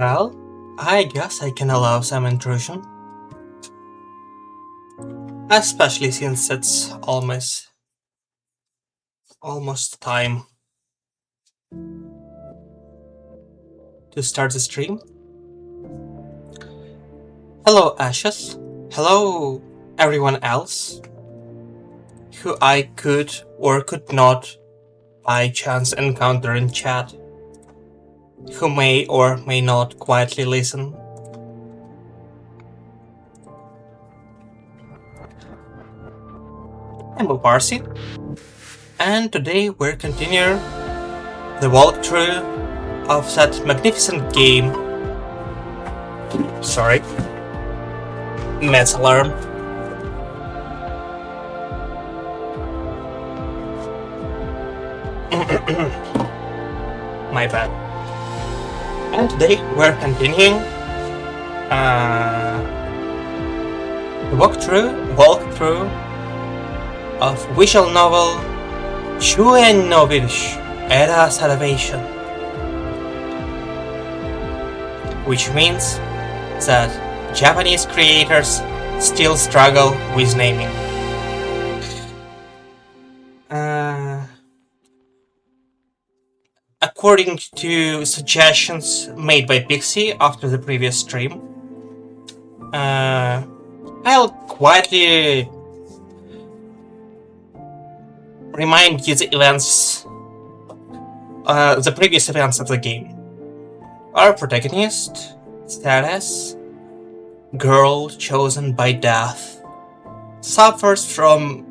Well, I guess I can allow some intrusion. Especially since it's almost time to start the stream. Hello, Ashes. Hello, everyone else who I could or could not by chance encounter in chat, who may or may not quietly listen. I'm Parsi, and today we're continuing the walkthrough of that magnificent game. Sorry. Mess alarm. My bad. And today we're continuing the walkthrough of visual novel Shuen no Virche, Era Salvation, which means that Japanese creators still struggle with naming. According to suggestions made by Pixie after the previous stream, I'll quietly remind you the events, the previous events of the game. Our protagonist, status, girl chosen by death, suffers from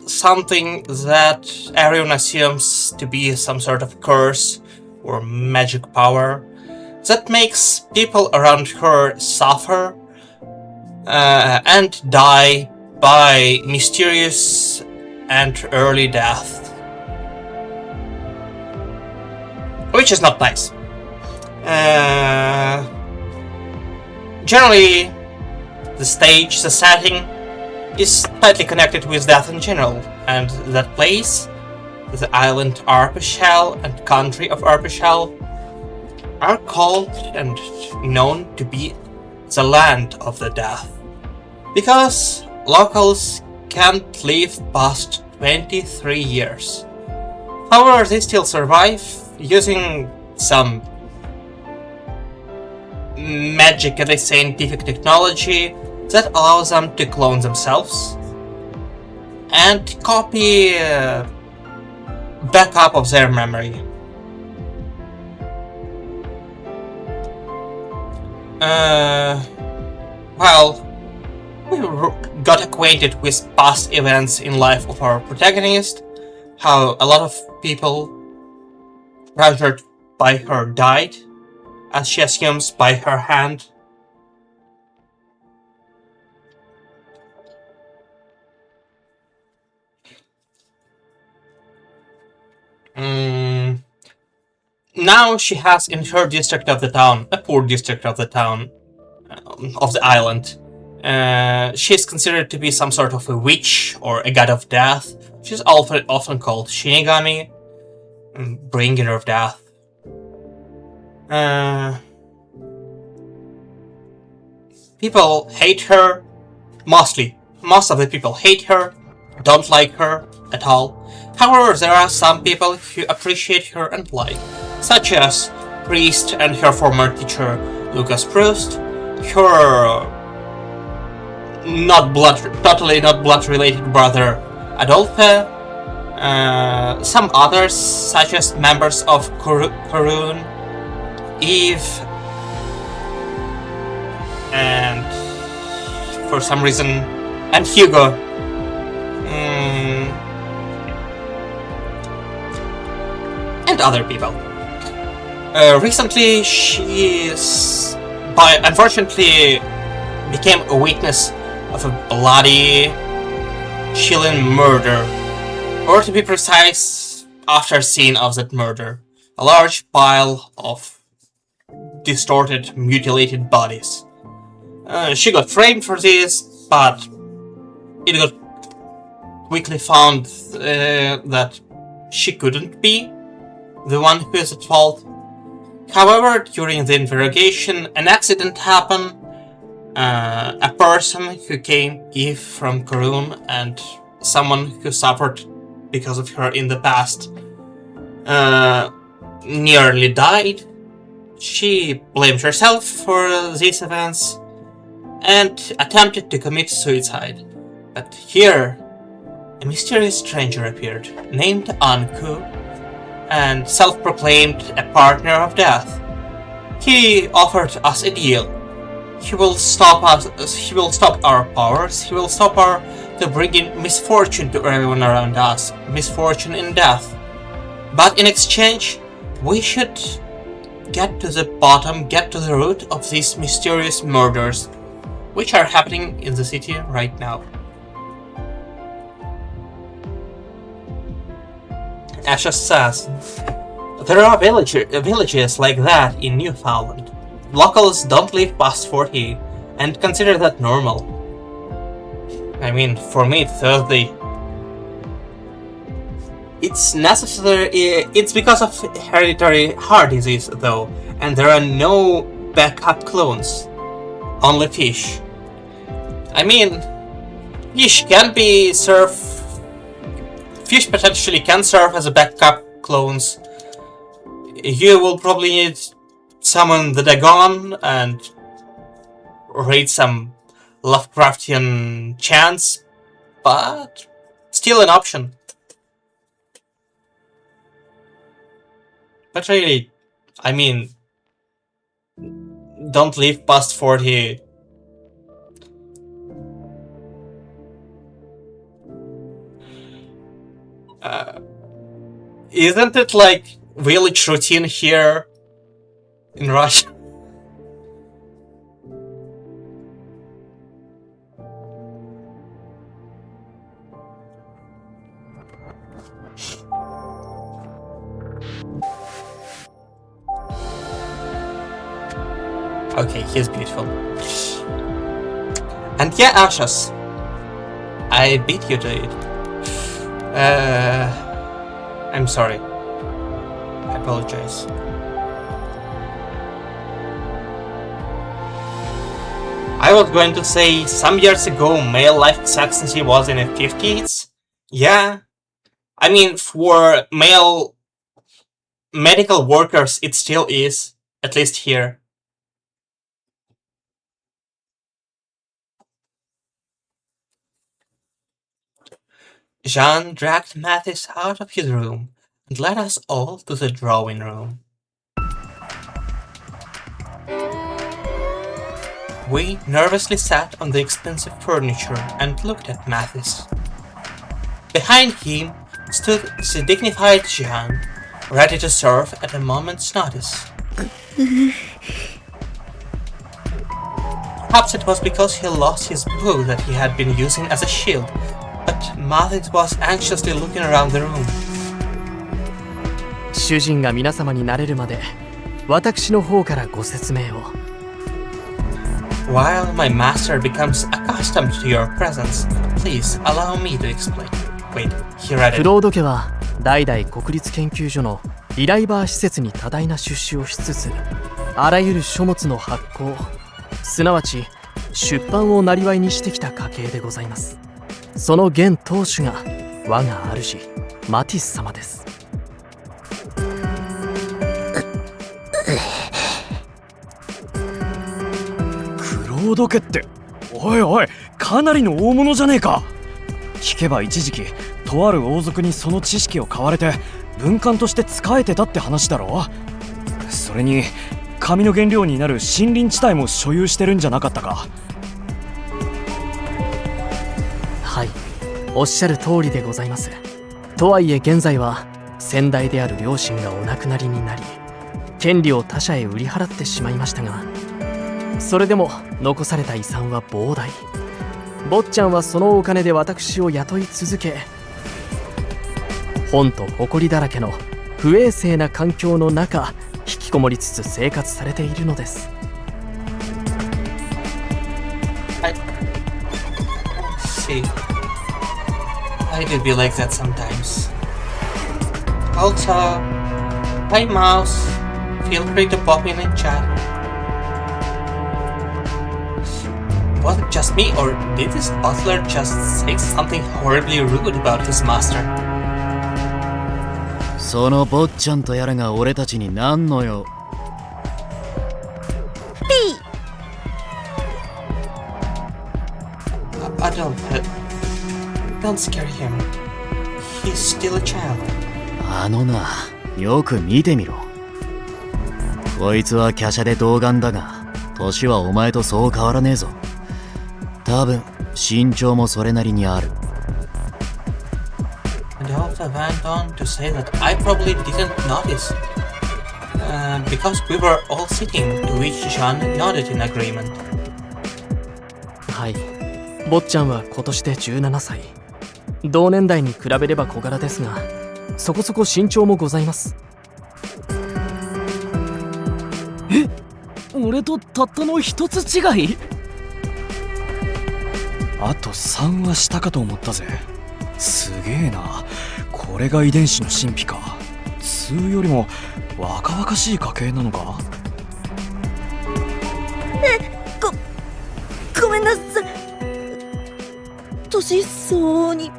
something that everyone assumes to be some sort of curse or magic power that makes people around her suffer and die by mysterious and early death, which is not nice. Generally, the stage, the setting, is tightly connected with death in general, and that place, the island Arpachel and country of Arpachel, are called and known to be the land of the death, because locals can't live past 23 years. However, they still survive using some magic and scientific technology that allows them to clone themselves and copy backup of their memory. Well, we got acquainted with past events in life of our protagonist, how a lot of people pressured by her died, as she assumes by her hand. Now she has in her district of the town, a poor district of the town, of the island, she is considered to be some sort of a witch or a god of death. She's often called Shinigami, bringer of death. People hate her, most of the people hate her, don't like her at all. However, there are some people who appreciate her and like, such as Priest and her former teacher Lucas Proust, her totally not blood related brother Adolphe, some others such as members of Karun, Eve, and for some reason, and Hugo. And other people. Recently, she unfortunately became a witness of a bloody, chilling murder, or to be precise, after scene of that murder, a large pile of distorted, mutilated bodies. She got framed for this, but it got quickly found that she couldn't be the one who is at fault. However, during the interrogation, an accident happened. A person who came, Eve from Karun, and someone who suffered because of her in the past, nearly died. She blamed herself for these events and attempted to commit suicide. But here, a mysterious stranger appeared, named Anku, and self-proclaimed a partner of death. He offered us a deal. He will stop us. He will stop our powers. He will stop to bringing misfortune to everyone around us, misfortune and death. But in exchange, we should get to the bottom, get to the root of these mysterious murders, which are happening in the city right now. Asha says, there are villages like that in Newfoundland. Locals don't live past 40 and consider that normal. I mean, for me, Thursday. It's necessary. It's because of hereditary heart disease, though, and there are no backup clones. Only fish. I mean, fish can be served. Fish potentially can serve as a backup clones. You will probably need summon the Dagon and raid some Lovecraftian chants, but still an option. But really, I mean, don't live past 40. Isn't it like village routine here in Russia? Okay, he's beautiful. And yeah, Ashas, I beat you to it. I'm sorry. I apologize. I was going to say, some years ago, male life expectancy was in the 50s. Yeah. I mean, for male medical workers, it still is, at least here. Jean dragged Mathis out of his room and led us all to the drawing room. We nervously sat on the expensive furniture and looked at Mathis. Behind him stood the dignified Jean, ready to serve at a moment's notice. Perhaps it was because he lost his bow that he had been using as a shield, but Mathis was anxiously looking around the room. 主人が皆様になれるまで、私の方からご説明を。While my master becomes accustomed to your presence, please allow me to explain. Wait, he read it. クロード家は代々国立研究所のリライバー施設に多大な出資をしつつ、あらゆる書物の発行、すなわち出版を生りにしてきた家系でございます。その現当主が我が主マティス様です。クロード家って、おいおい、かなりの大物じゃねえか。聞けば一時期とある王族にその知識を買われて文官として仕えてたって話だろ。それに紙の原料になる森林地帯も所有してるんじゃなかったか。はい、おっしゃる通りでございます。とはいえ現在は先代である両親がお亡くなりになり、権利を他者へ売り払ってしまいましたが、それでも残された遺産は膨大。坊ちゃんはそのお金で私を雇い続け、本と埃だらけの不衛生な環境の中、引きこもりつつ生活されているのです。I see. I do be like that sometimes. Also, hi mouse. Feel free to pop in and chat. Was it just me, or did this butler just say something horribly rude about his master? その坊ちゃんとやらが俺たちに何の用。Don't scare him. He's still a child. あのな、よく見てみろ。こいつは華奢で童顔だが、年はお前とそう変わらねえぞ。多分身長もそれなりにある。And the officer went on to say that I probably didn't notice. Because we were all sitting, to which Jean nodded in agreement. はい、坊ちゃんは今年で17歳。同年代に比べれば小柄ですが、そこそこ身長もございます。え、俺とたったの一つ違い？あと3は下かと思ったぜ。すげえな。これが遺伝子の神秘か。2よりも若々しい家系なのか？ごめんなさい。年相応に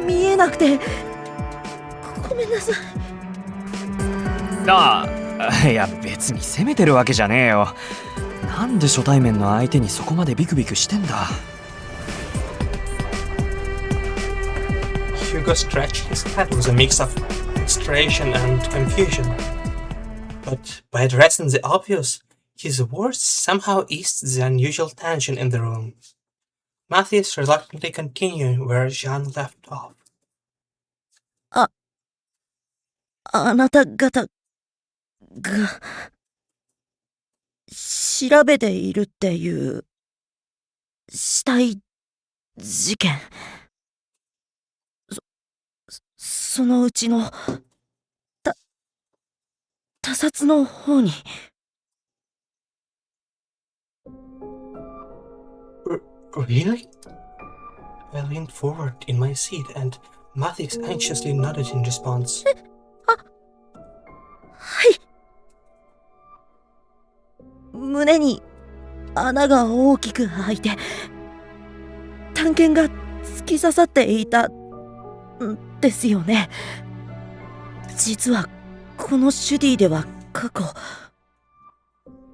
見えなくてごめんなさい。いや別に責めてるわけじゃねえよ。なんで初対面の相手にそこまでビクビクしてんだ。Hugo stretched his head with a mix of frustration and confusion. But by addressing the obvious, his words somehow eased the unusual tension in the room. Matthias reluctantly continued where Jean left off. あなた方が調べているっていう死体事件、そのうちの他殺の方に。Really? I leaned forward in my seat and Matthias anxiously nodded in response. はい。胸に穴が大きく開いて短剣が突き刺さっていたんですよね。実はこのシュディでは過去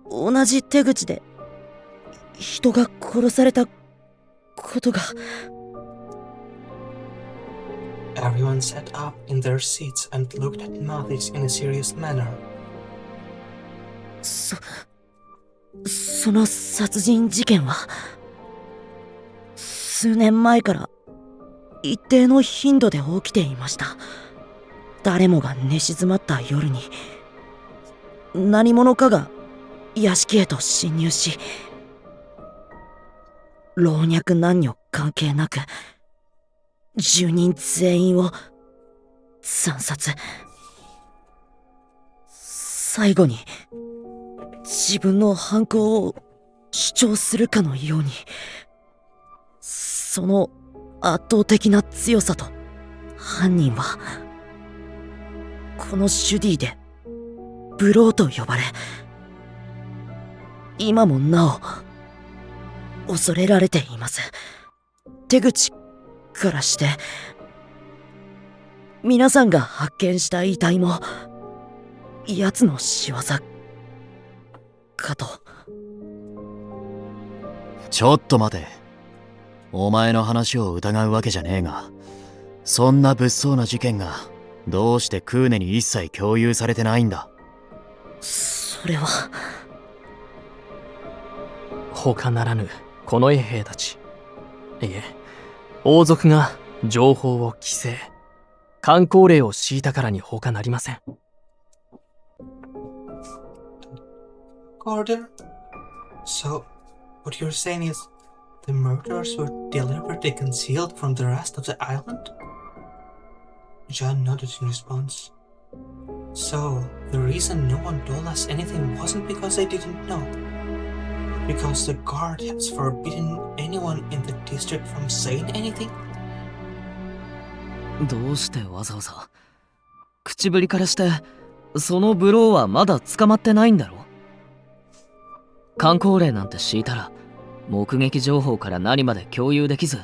同じ手口で人が殺されたことが。Everyone sat up in their seats and looked at Mathis in a serious manner. その殺人事件は数年前から一定の頻度で起きていました。誰もが寝静まった夜に何者かが屋敷へと侵入し、老若男女関係なく住人全員を惨殺。最後に自分の犯行を主張するかのように、その圧倒的な強さと犯人はこのシュディでブローと呼ばれ、今もなお恐れられています。手口からして皆さんが発見した遺体も奴の仕業かと。ちょっと待て。お前の話を疑うわけじゃねえが、そんな物騒な事件がどうしてクーネに一切共有されてないんだ。それは他ならぬ近衛兵たち、いえ王族が情報を規制箝口令を敷いたからに他なりません。Order? So, what you're saying is the murders were deliberately concealed from the rest of the island? John nodded in response. So, the reason no one told us anything wasn't because they didn't know. Because the guard has forbidden anyone in the district from saying anything? どうしてわざわざ？口ぶりからしてそのブローはまだ捕まってないんだろ？箝口令なんて敷いたら目撃情報から何まで共有できず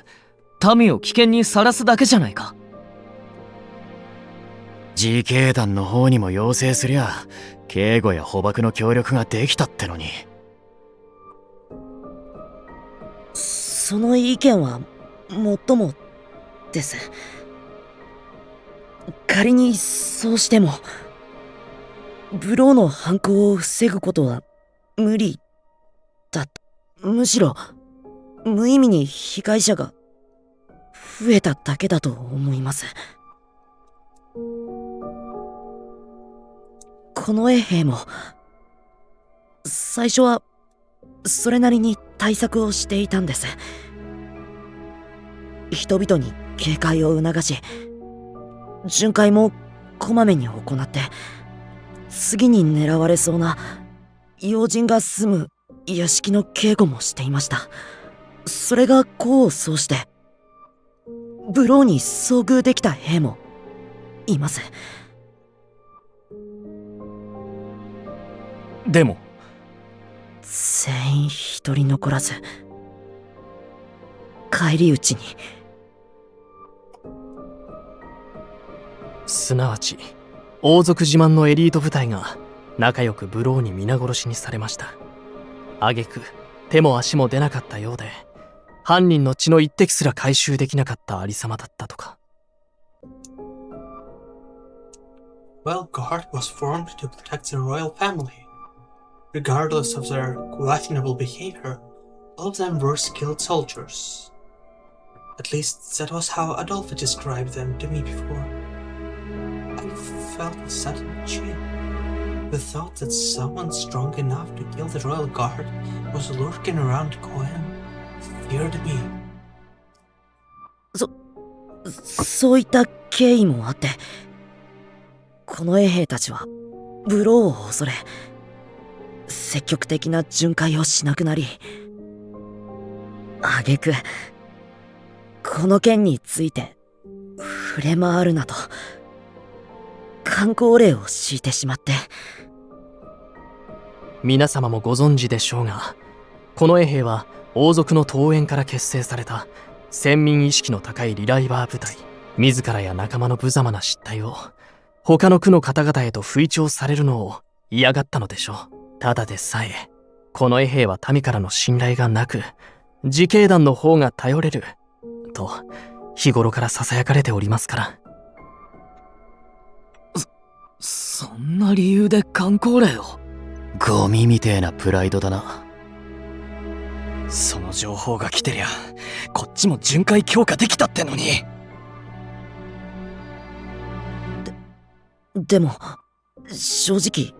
民を危険にさらすだけじゃないか。自警団の方にも要請すりゃ警護や捕獲の協力ができたってのに。その意見はもっともです。仮にそうしてもブローの犯行を防ぐことは無理だ。むしろ無意味に被害者が増えただけだと思います。この衛兵も最初はそれなりに対策をしていたんです。人々に警戒を促し、巡回もこまめに行って、次に狙われそうな要人が住む屋敷の警護もしていました。それが功を奏して、ブローに遭遇できた兵もいます。でも全員一人残らず、返り討ちに。すなわち王族自慢のエリート部隊が仲良くブローに皆殺しにされました。挙句手も足も出なかったようで、犯人の血の一滴すら回収できなかったありさまだったとか。Well, guard was formed to protect the royal family. Regardless of their questionable behavior, all of them were skilled soldiers. At least that was how Adolphe described them to me before. I felt a sudden chill. The thought that someone strong enough to kill the royal guard was lurking around Cohen feared me. そういった経緯もあって、この衛兵たちはブローを恐れ、積極的な巡回をしなくなり、挙句この件について触れ回るなと箝口令を敷いてしまって。皆様もご存知でしょうが、この衛兵は王族の東園から結成された先民意識の高いリライバー部隊。自らや仲間の無様な失態を他の区の方々へと吹聴されるのを嫌がったのでしょう。ただでさえこの衛兵は民からの信頼がなく、自警団の方が頼れると日頃から囁かれておりますから。そんな理由で箝口令を？ゴミみてえなプライドだな。その情報が来てりゃこっちも巡回強化できたってのに。でも正直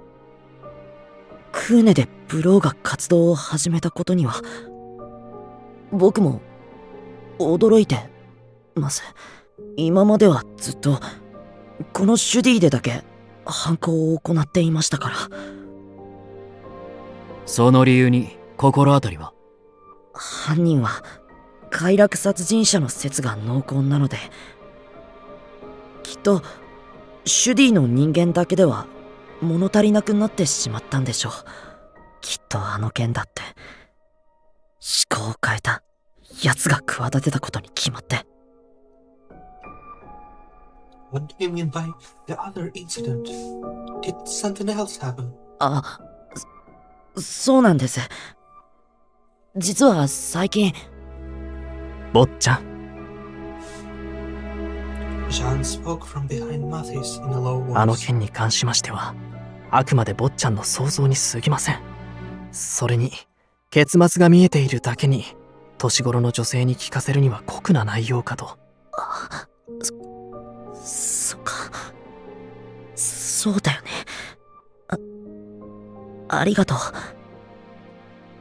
クーネでブローが活動を始めたことには僕も驚いてます。今まではずっとこのシュディでだけ犯行を行っていましたから。その理由に心当たりは？犯人は快楽殺人者の説が濃厚なので、きっとシュディの人間だけでは物足りなくなってしまったんでしょう。きっとあの件だって思考を変えた奴が企てたことに決まって。 What do you mean by the other incident? Did something else happen? あ、そうなんです。実は最近。坊ちゃん。Jean spoke from behind Mathis in a low voice. あの件に関しましてはあくまで坊ちゃんの想像に過ぎません。それに結末が見えているだけに年頃の女性に聞かせるには酷な内容かと。そっか、そうだよね。ありがとう。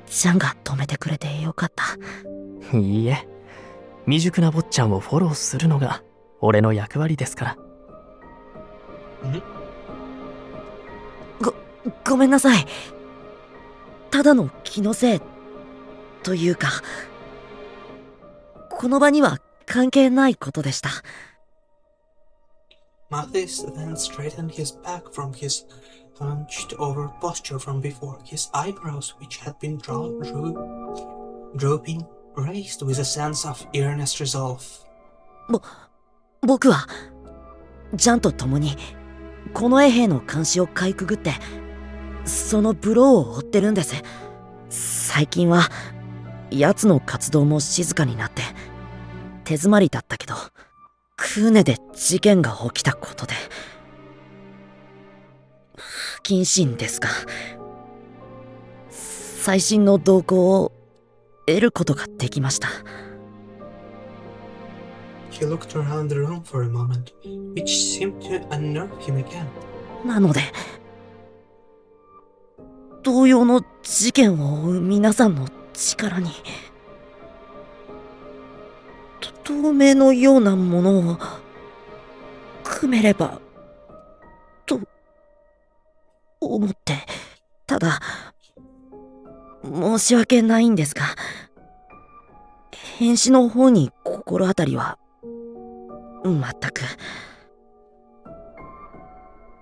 ジャンが止めてくれてよかった。いいえ、未熟な坊ちゃんをフォローするのが俺の役割ですから。ごめんなさい。ただの気のせいというか、この場には関係ないことでした。Mathis then straightened his back from his hunched over posture from before. His eyebrows, which had been drooping, raised with a sense of earnest resolve. 僕はジャンと共に近衛兵の監視をかいくぐってそのブローを追ってるんです。最近は奴の活動も静かになって手詰まりだったけど、クーネで事件が起きたことで不謹慎ですが、最新の動向を得ることができました。He looked around the room for a moment, which seemed to unnerve him again. なので同様の事件を追う皆さんの力に透明のようなものを組めればと思って、ただ申し訳ないんですが、変死の方に心当たりは全く。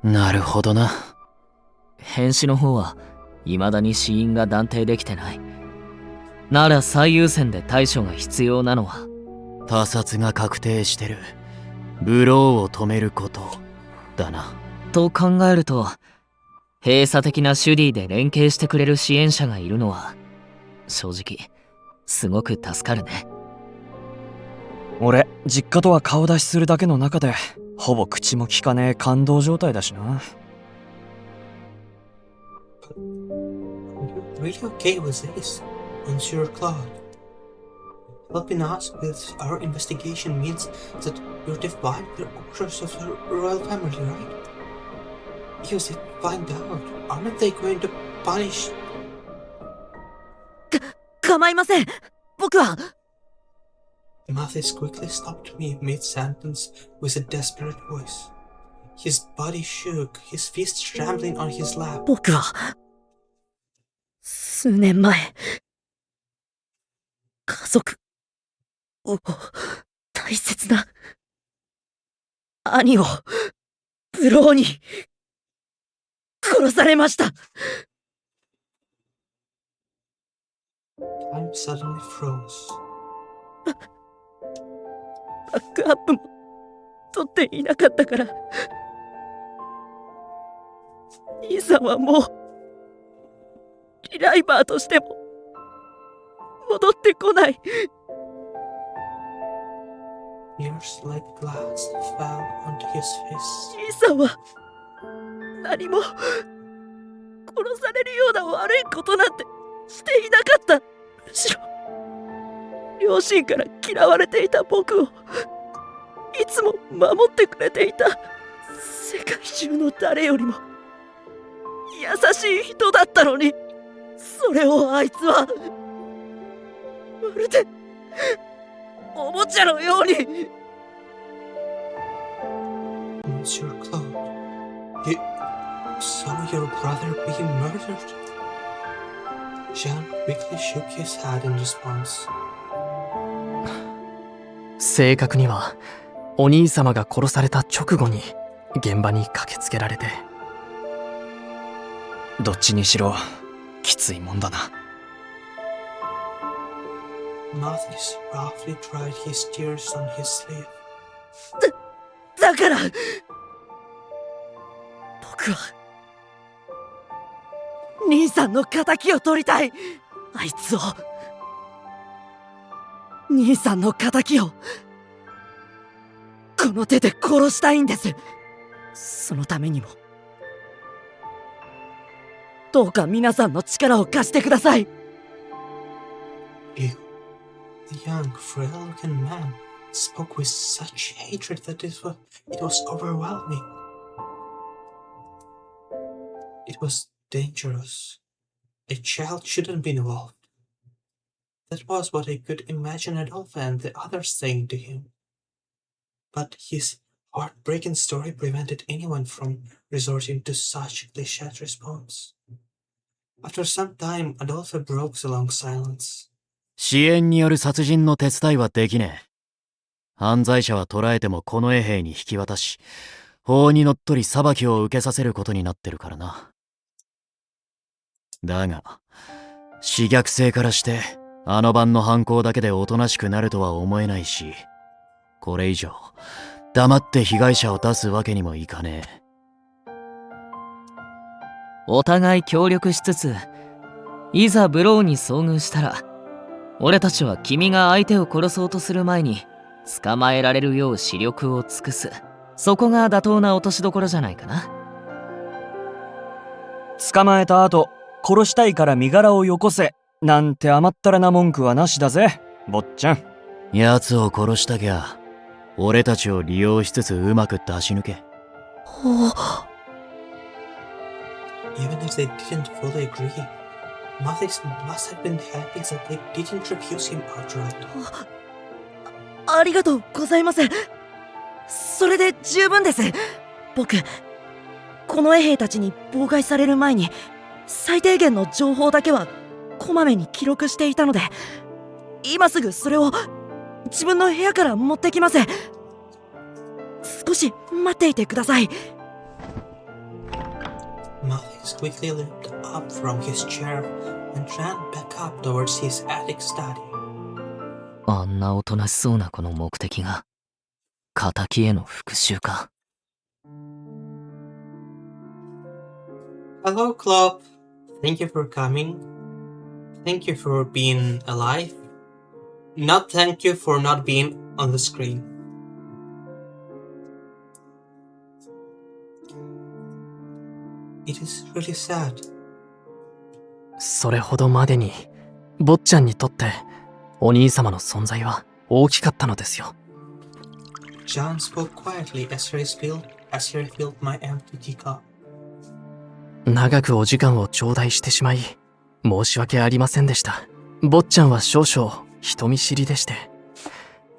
なるほどな。変死の方は未だに死因が断定できてない。なら最優先で対処が必要なのは他殺が確定してる。ブローを止めることだな。と考えると、閉鎖的なシュディで連携してくれる支援者がいるのは正直すごく助かるね。俺、実家とは顔出しするだけの中でほぼ口も利かねえ感動状態だしな。Are you really okay with this, Monsieur Claude? Helping us with our investigation means that you're defying the orders of the royal family, right? If they find out, aren't they going to punish? 構いません。僕は。Mathis quickly stopped me mid-sentence with a desperate voice. His body shook, his fists trembling on his lap. 僕は数年前家族を大切な兄をブローに殺されました。Time suddenly froze. バックアップも取っていなかったから、兄さんはもうリライバーとしても戻ってこない。Tears like glass fell onto his face. 兄さんは何も殺されるような悪いことなんてしていなかった。むしろ両親から嫌われていた僕をいつも守ってくれていた世界中の誰よりも優しい人だったのに、それをあいつはまるでおもちゃのように。Monsieur Claude, you saw your brother being murdered? Jean quickly shook his head in response. 正確にはお兄様が殺された直後に現場に駆けつけられて。どっちにしろきついもんだな。Mathis roughly dried his tears on his sleeve. だから僕は兄さんの仇を取りたい。あいつを、兄さんの仇をこの手で殺したいんです。そのためにもどうか皆さんの力を貸してください。 You, the young, frail-looking man, spoke with such hatred that it was overwhelming. It was dangerous. A child shouldn't be involved. That was what I could imagine Adolphe and the others saying to him. But his heartbreaking story prevented anyone from resorting to such cliched response. After some time, Adolphe broke the long silence. 支援による殺人の手伝いはできねえ。犯罪者は捕らえても近衛兵に引き渡し、法にのっとり裁きを受けさせることになってるからな。だが、私逆性からして、あの晩の犯行だけでおとなしくなるとは思えないし、これ以上、黙って被害者を出すわけにもいかねえ。お互い協力しつつ、いざブローに遭遇したら、俺たちは君が相手を殺そうとする前に捕まえられるよう視力を尽くす。そこが妥当な落としどころじゃないかな。捕まえた後、殺したいから身柄をよこせなんて甘ったれな文句はなしだぜ、坊ちゃん。奴を殺したきゃ、俺たちを利用しつつうまく出し抜け。Even if they didn't fully agree, Mathis must have been happy that they didn't refuse him outright. ありがとうございます。それで十分です。僕、この衛兵たちに妨害される前に、最低限の情報だけはこまめに記録していたので、今すぐそれを自分の部屋から持ってきます。少し待っていてください。Mathis quickly leaped up from his chair and ran back up towards his attic study. あんなおとなしそうなこの目的が、仇への復讐か。Hello, Club. Thank you for coming. Thank you for being alive. Not thank you for not being on the screen. It is really sad. それほどまでに、坊ちゃんにとってお兄様の存在は大きかったのですよ。John spoke quietly as he refilled my empty teacup. 長くお時間を頂戴してしまい、申し訳ありませんでした。坊ちゃんは少々人見知りでして、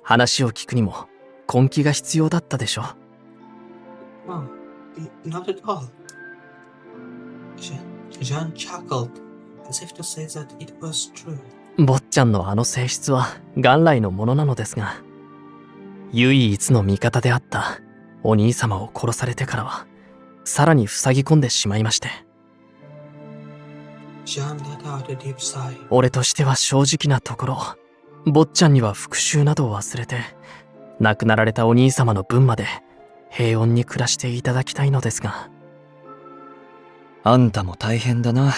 話を聞くにも根気が必要だったでしょう。Oh, not at all. John chuckled, as if to say that it was true. 坊ちゃんのあの性質は元来のものなのですが、唯一の味方であったお兄様を殺されてからは、さらに塞ぎ込んでしまいまして。John let out a deep sigh. 俺としては正直なところ、坊ちゃんには復讐などを忘れて、亡くなられたお兄様の分まで平穏に暮らしていただきたいのですが。あんたも大変だな。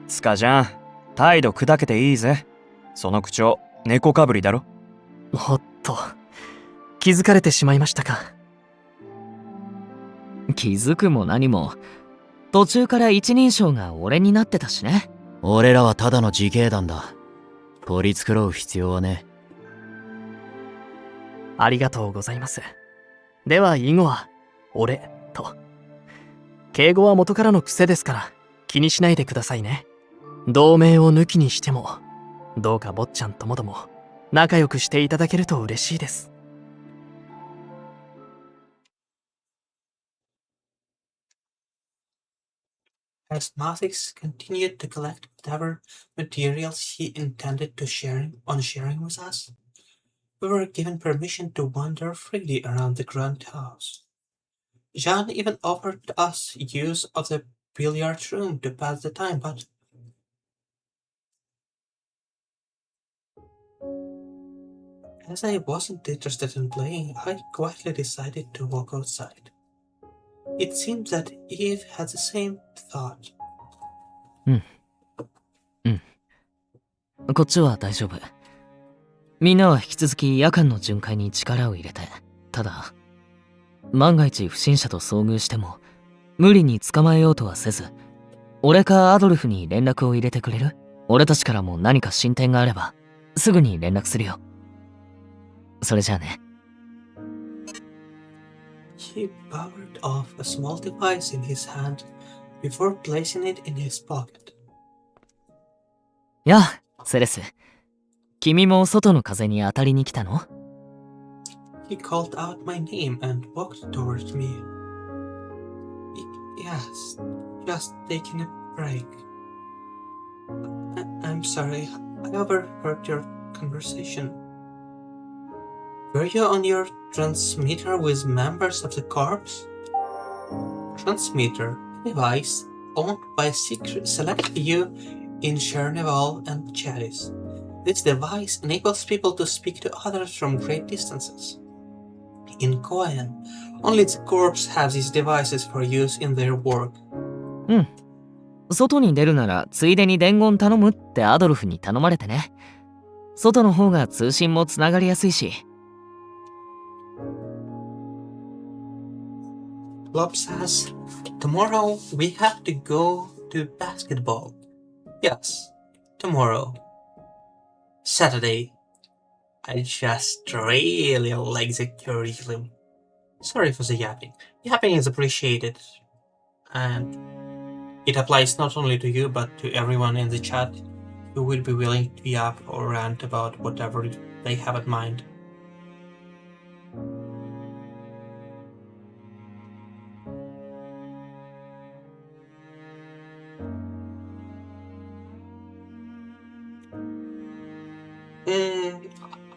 つかじゃん、態度砕けていいぜ。その口調、猫かぶりだろ。おっと、気づかれてしまいましたか。気づくも何も、途中から一人称が俺になってたしね。俺らはただの自警団だ。取り繕う必要はね。ありがとうございます。では以後は、俺と。敬語は元からの癖ですから、気にしないでくださいね。同盟を抜きにしても、どうか坊ちゃんともども、仲良くしていただけると嬉しいです。As Mathis continued to collect whatever materials he intended to sharing with us, we were given permission to wander freely around the grand house. John even offered us use of the billiard room to pass the time, but as I wasn't interested in playing, I quietly decided to walk outside. It seemed that Eve had the same thought. こっちは大丈夫。みんなは引き続き夜間の巡回に力を入れて。ただ、万が一不審者と遭遇しても、無理に捕まえようとはせず、俺かアドルフに連絡を入れてくれる？俺たちからも何か進展があれば、すぐに連絡するよ。それじゃあね。He powered off a small device in his hand before placing it in his pocket. やあ、セレス。君も外の風に当たりに来たの？ He called out my name and walked towards me. Yes, just taking a break. I'm sorry, I overheard your conversation. Were you on your transmitter with members of the corps? Transmitter, a device owned by a select few in Chernival and Chalice. This device enables people to speak to others from great distances. In Koen, only the corps have these devices for use in their work. 外に出るならついでに伝言頼むってアドルフに頼まれてね。外の方が通信もつながりやすいし。Blob says, tomorrow we have to go to basketball. Yes, tomorrow. Saturday. I just really like the curriculum. Sorry for the yapping. Yapping is appreciated. And it applies not only to you, but to everyone in the chat who will be willing to yap or rant about whatever they have in mind.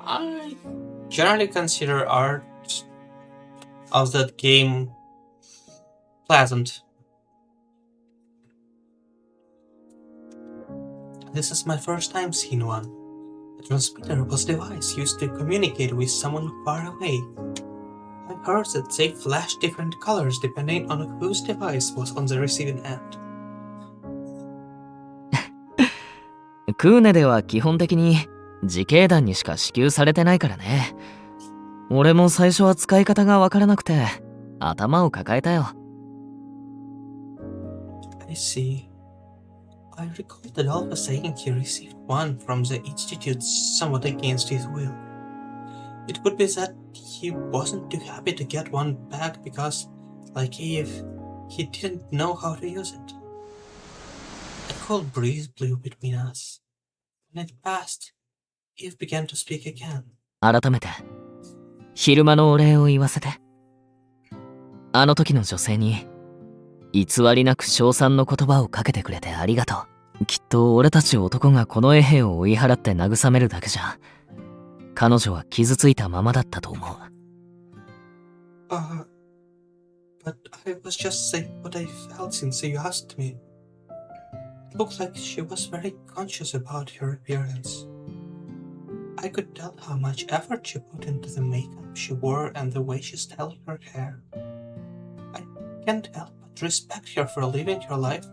I generally consider art of that game pleasant. This is my first time seeing one. A transmitter was a device used to communicate with someone far away. I've heard that they flash different colors depending on whose device was on the receiving end. クーネでは基本的に自警団にしか支給されてないからね。俺も最初は使い方がわからなくて頭を抱えたよ。I see. I recall that Alpha saying he received one from the Institute somewhat against his will. It could be that he wasn't too happy to get one back because, like Eve, he didn't know how to use it. A cold breeze blew between us. When it passed, Eve began to speak again. 改めて昼間のお礼を言わせて。あの時の女性に偽りなく称賛の言葉をかけてくれてありがとう。きっと俺たち男がこの衛兵を追い払って慰めるだけじゃ彼女は傷ついたままだったと思う。But I was just saying what I felt since you asked me. It looked like she was very conscious about her appearance. I could tell how much effort she put into the makeup she wore and the way she styled her hair. I can't help but respect her for living her life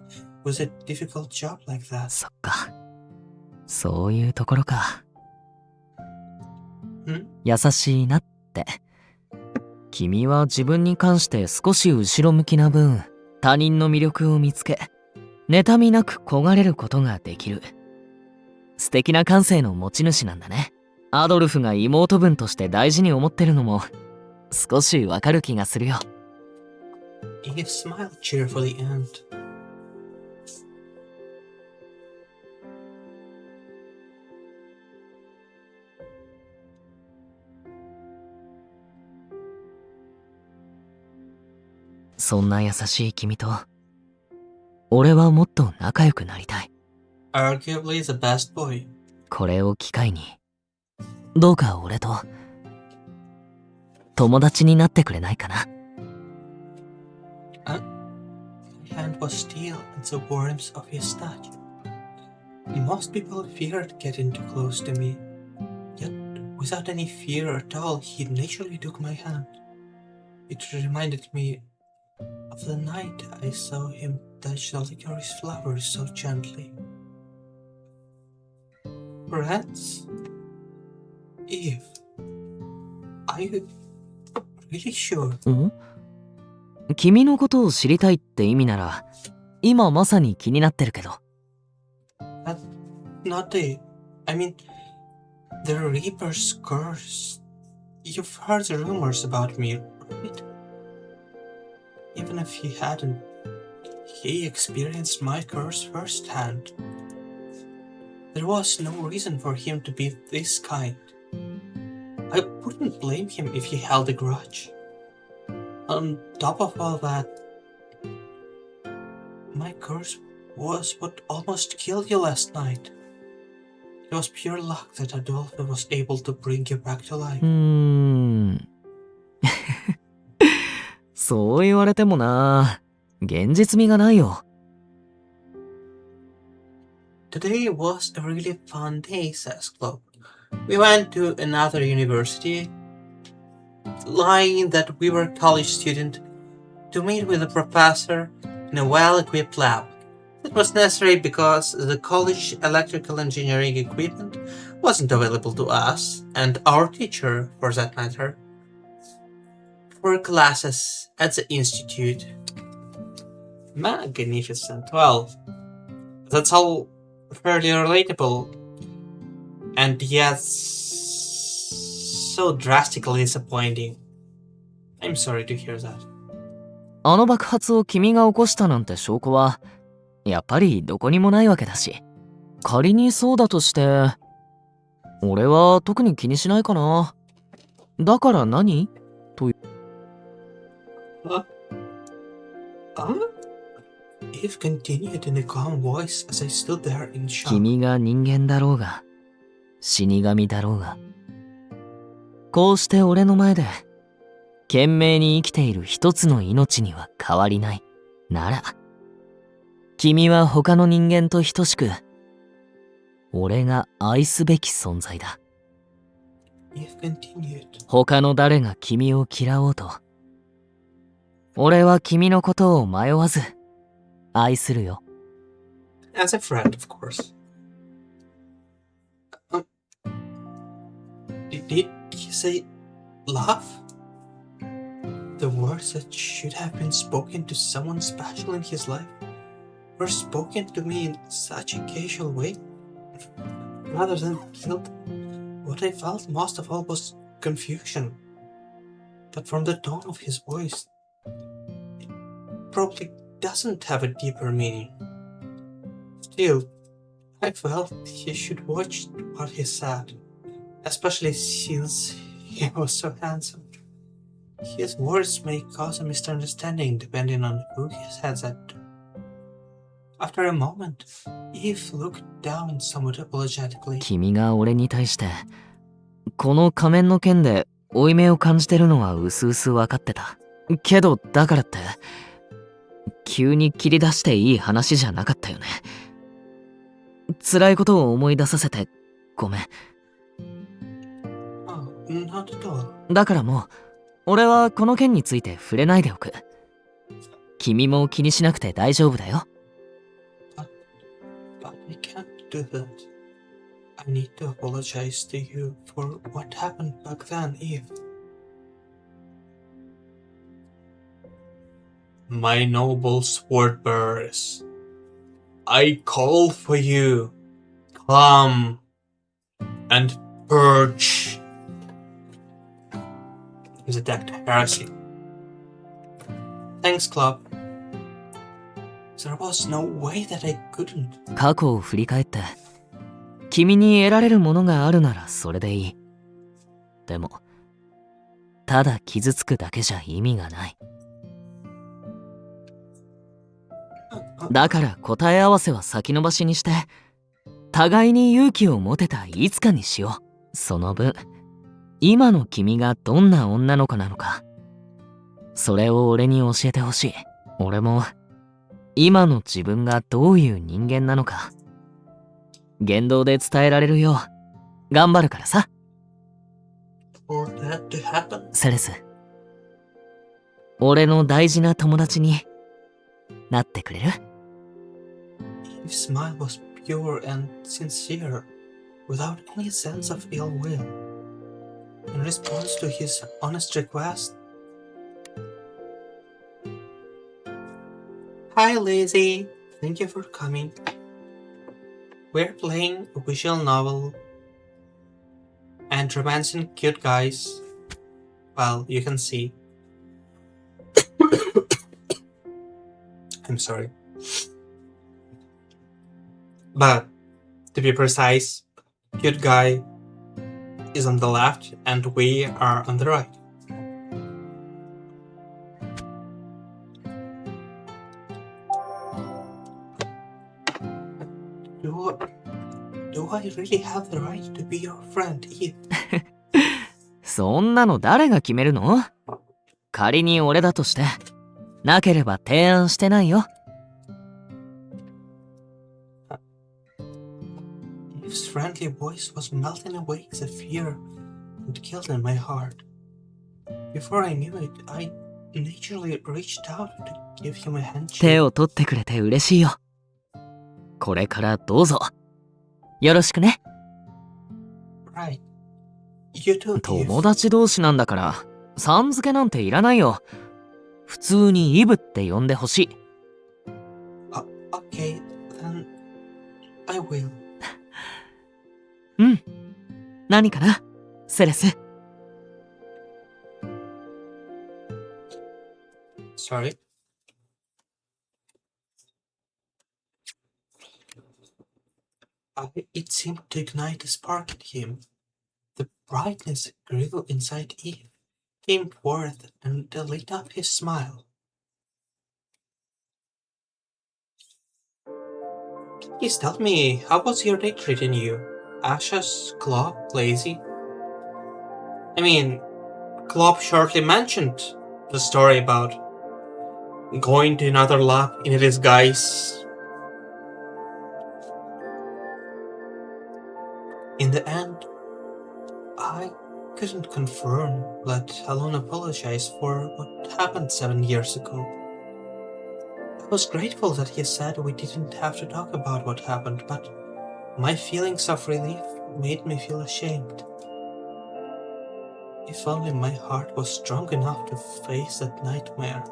with a difficult job like that. そっか。そういうところか。優しいなって。君は自分に関して少し後ろ向きな分、他人の魅力を見つけ、妬みなく焦がれることができる。素敵な感性の持ち主なんだね。アドルフが妹分として大事に思ってるのも少しわかる気がするよ。Eve smiled cheerfully andそんな優しい君と俺はもっと仲良くなりたい。 arguably the best boy. これを機会にどうか俺と友達になってくれないかな。 My hand was steel and the warmth of his touch. Most people feared getting too close to me, yet without any fear at all, he naturally took my hand. It reminded me of the night I saw him touch the licorice flowers so gently. Friends? Eve, are you really sure? 君のことを知りたいって意味なら今まさに気になってるけど。 Not it. I mean, the Reaper's curse. You've heard the rumors about me, right? Even if he hadn't, he experienced my curse firsthand. There was no reason for him to be this kind. I wouldn't blame him if he held a grudge. On top of all that, my curse was what almost killed you last night. It was pure luck that Adolfo was able to bring you back to life. そう言われてもな、現実味がないよ。Today was a really fun day, says Club. We went to another university, lying that we were college students, to meet with a professor in a well-equipped lab. It was necessary because the college electrical engineering equipment wasn't available to us, and our teacher, for that matter, for classes at the institute. Magnificent. Well, that's all fairly relatable, and yet so drastically disappointing. I'm sorry to hear that. あの爆発を君が起こしたなんて証拠は、やっぱりどこにもないわけだし。仮にそうだとして、俺は特に気にしないかな。だから何？という。Eve continued in a calm voice as I stood there in shock. 君が人間だろうが、死神だろうが。こうして俺の前で、懸命に生きている一つの命には変わりない。なら、君は他の人間と等しく、俺が愛すべき存在だ。Eve continued. 他の誰が君を嫌おうと、俺は君のことを迷わず、愛するよ。As a friend, of course. Did he say love? The words that should have been spoken to someone special in his life were spoken to me in such a casual way. Rather than guilt, what I felt most of all was confusion. But from the tone of his voice, it probably doesn't have a deeper meaning. Still, I felt he should watch what he said, especially since he was so handsome. His words may cause a misunderstanding depending on who he says it to. After a moment, Eve looked down somewhat apologetically. 君が俺に対して、この仮面の件で負い目を感じてるのは薄々分かってた。けど、だからって、急に切り出していい話じゃなかったよね。辛いことを思い出させて、ごめん。Not at all. だからもう、俺はこの件について触れないでおく。君も気にしなくて大丈夫だよ。But I can't do that. I need to apologize to you for what happened back then, Eve. My noble sword bearers, I call for you. Come and purge the attacked heresy. Thanks, Club. There was no way that I couldn't. 過去を振り返って、君に得られるものがあるならそれでいい。でも、ただ傷つくだけじゃ意味がない。だから答え合わせは先延ばしにして、互いに勇気を持てたいつかにしよう。その分、今の君がどんな女の子なのか、それを俺に教えてほしい。俺も、今の自分がどういう人間なのか、言動で伝えられるよう、頑張るからさ。For that to happen, セレス、俺の大事な友達になってくれる？ Eve's smile was pure and sincere, without any sense of ill will. In response to his honest request, Hi Lizzie, thank you for coming. We're playing a visual novel and romancing cute guys. Well, you can see. I'm sorry. But, to be precise, cute guy is on the left and we are on the right. Do I really have the right to be your friend, Eve? そんなの誰が決めるの？仮に俺だとして、なければ提案してないよ。Eve's friendly voice was melting away the fear and guilt in my heart. Before I knew it, I naturally reached out to give him a handshake. 手を取ってくれて嬉しいよ。これからどうぞ。よろしくね。Right. You too, Eve. 友達同士なんだから、さん付けなんていらないよ。普通にイブって呼んでほしい。Okay, then I will. うん。何かな、セレス。Sorry. It seemed to ignite a spark in him. The brightness grew inside Eve, came forth and lit up his smile. Please tell me, how was your day treating you? Ashes, Klopp, lazy? I mean, Klopp shortly mentioned the story about going to another lab in a disguise. In the end, I couldn't confirm, let alone apologize for what happened 7 years ago. I was grateful that he said we didn't have to talk about what happened, but my feelings of relief made me feel ashamed. If only my heart was strong enough to face that nightmare.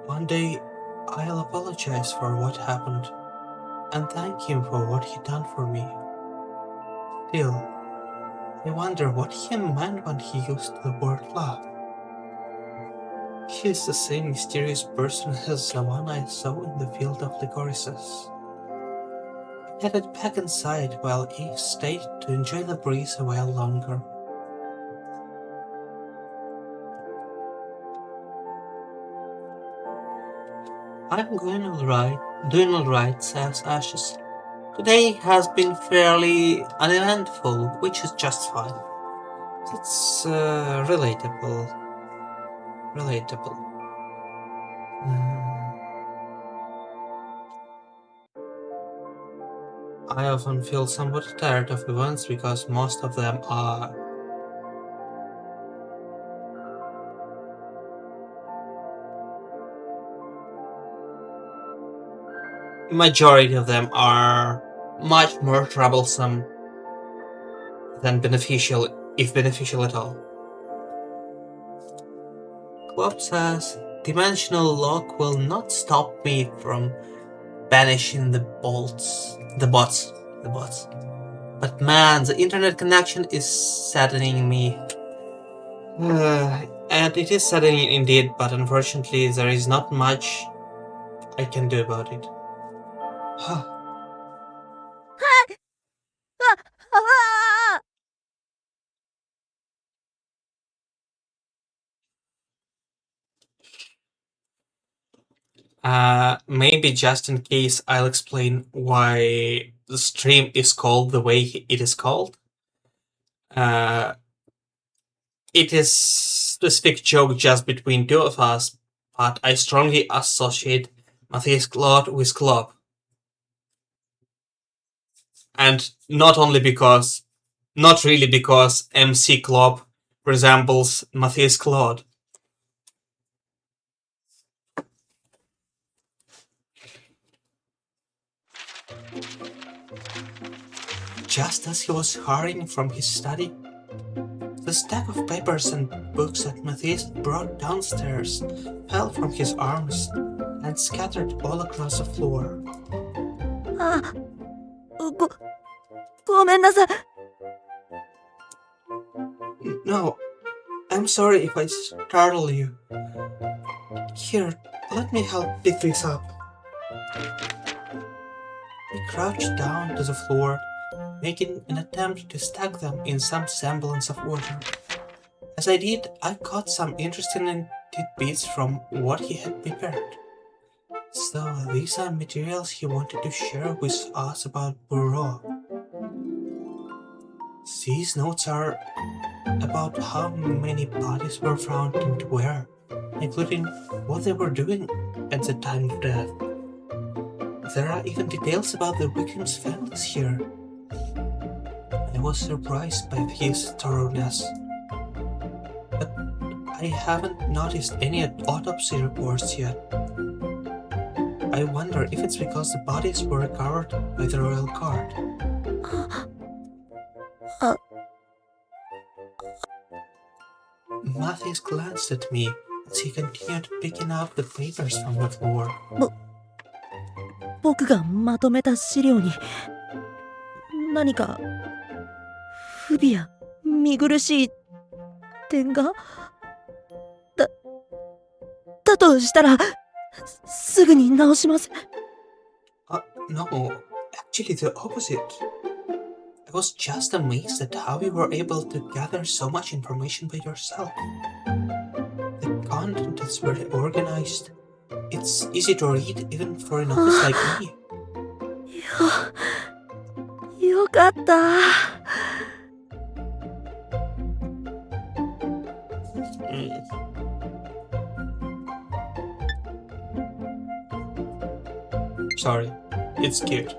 One day, I'll apologize for what happened and thank him for what he done for me. Still, I wonder what he meant when he used the word love. He is the same mysterious person as the one I saw in the field of licorices. I headed back inside while Eve stayed to enjoy the breeze a while longer. I'm doing alright, says Ashes. Today has been fairly uneventful, which is just fine. It's relatable. I often feel somewhat tired of events because most of them are. Majority of them are much more troublesome than beneficial, if beneficial at all. Klopp says dimensional lock will not stop me from banishing the bots. But man, the internet connection is saddening me. And it is saddening indeed, but unfortunately there is not much I can do about it. Maybe just in case I'll explain why the stream is called the way it is called. It is a specific joke just between two of us, but I strongly associate Matthias Claude with Klopp. And not really because MC Klopp resembles Matthias Claude. Just as he was hurrying from his study, the stack of papers and books that Matthias brought downstairs fell from his arms and scattered all across the floor. ごめんなさい。 No, I'm sorry if I startle you. Here, let me help pick this up. I crouched down to the floor, making an attempt to stack them in some semblance of order. As I did, I caught some interesting tidbits from what he had prepared. So these are materials he wanted to share with us about Virche. These notes are about how many bodies were found and where, including what they were doing at the time of death. There are even details about the victims' families here. I was surprised by his thoroughness, but I haven't noticed any autopsy reports yet. I wonder if it's because the bodies were recovered by the royal guard. Uh. Matthias glanced at me as he continued picking up the papers from the floor. 僕がまとめた資料に何か不備や見苦しい点がだとしたらすぐに直します。No, actually the opposite. I was just amazed at how you were able to gather so much information by yourself. The content is very organized. It's easy to read even for a novice like me. よかった。Sorry, it's cute.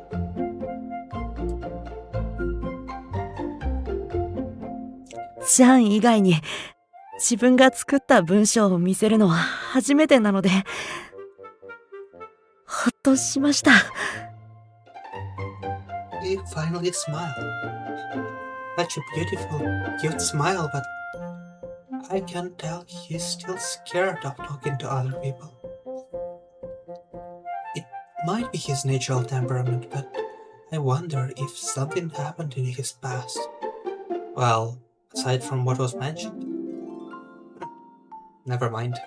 ジャン以外に自分が作った文章を見せるのは初めてなので、ほっとしました。You finally smile. Such a beautiful, cute smile, but I can tell he's still scared of talking to other people. It might be his natural temperament, but I wonder if something happened in his past. Well, aside from what was mentioned. Never mind.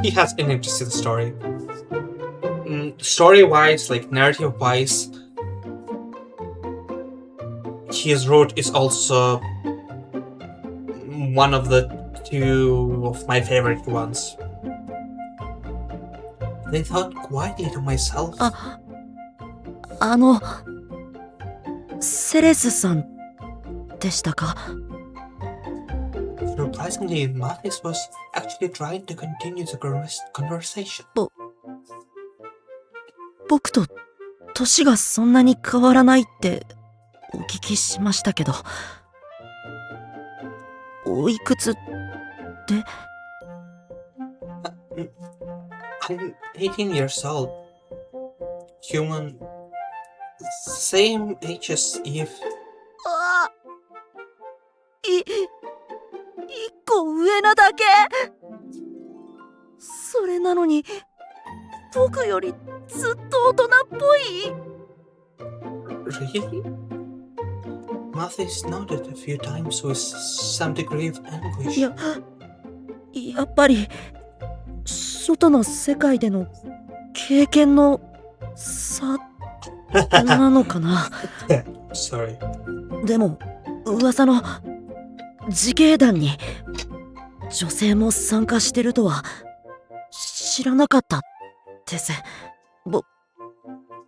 He has an interesting story. Story-wise, like narrative-wise, his route is also one of the two of my favorite ones. I thought quietly to myself. セレスさんでしたか？ Surprisingly, Mathis was actually trying to continue the conversation. 僕と年がそんなに変わらないってお聞きしましたけど、おいくつって？ I'm 18 years old. Human. Same age as Eve. 一個上なだけ。それなのに僕よりずっと大人っぽい。 Really? Mathis nodded a few times with some degree of anguish. やっぱり外の世界での経験の差なのかな。Sorry. でも噂の自警団に女性も参加してるとは知らなかったです。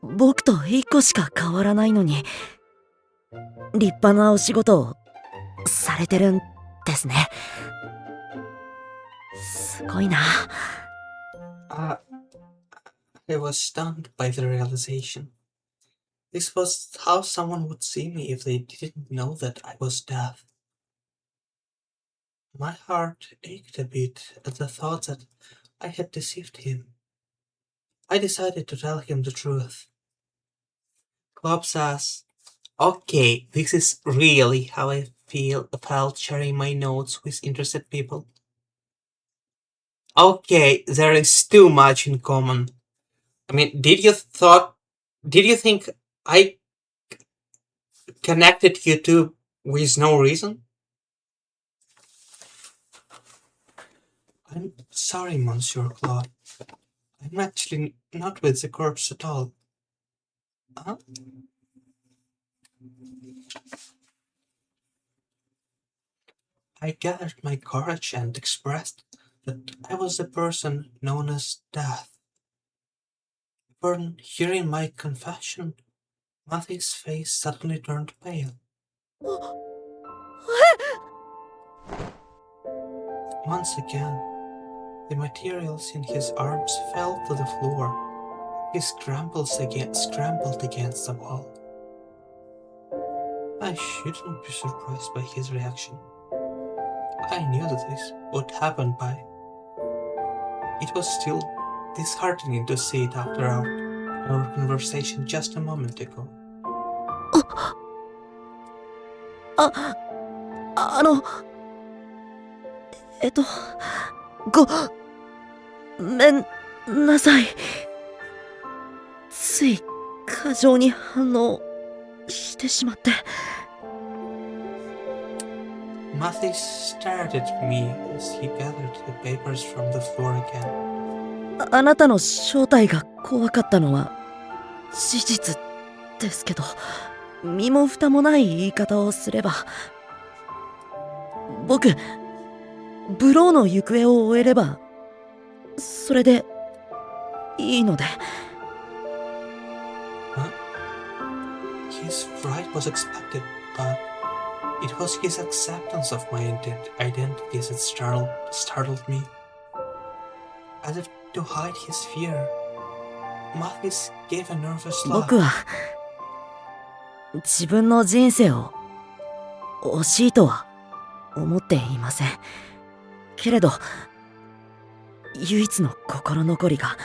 僕と一個しか変わらないのに立派なお仕事をされてるんですね。すごいな。I was stunned by the realization. This was how someone would see me if they didn't know that I was deaf. My heart ached a bit at the thought that I had deceived him. I decided to tell him the truth. Club says, okay, this is really how I felt sharing my notes with interested people. Okay, there is too much in common. I mean, did you think I connected you two with no reason? I'm sorry, Monsieur Claude. I'm actually not with the corpse at all. Huh? I gathered my courage and expressed that I was the person known as Death. Upon hearing my confession, Matthew's face suddenly turned pale. Once again, the materials in his arms fell to the floor. He scrambled against the wall. I shouldn't be surprised by his reaction. I knew that this would happen it was still disheartening to see it after our conversation just a moment ago. あの、ごめんなさい。つい過剰に反応してしまって。Matthew stared at me as he gathered the papers from the floor again. あなたの正体が怖かったのは事実ですけど、身も蓋もない言い方をすれば、僕、ブローの行方を追えれば、それでいいので。His fright was expected, but it was his acceptance of my identities that startled me. As if to hide his fear, Mathis gave a nervous laugh. 僕は自分の人生を惜しいとは思っていません。けれど、唯一の心残りが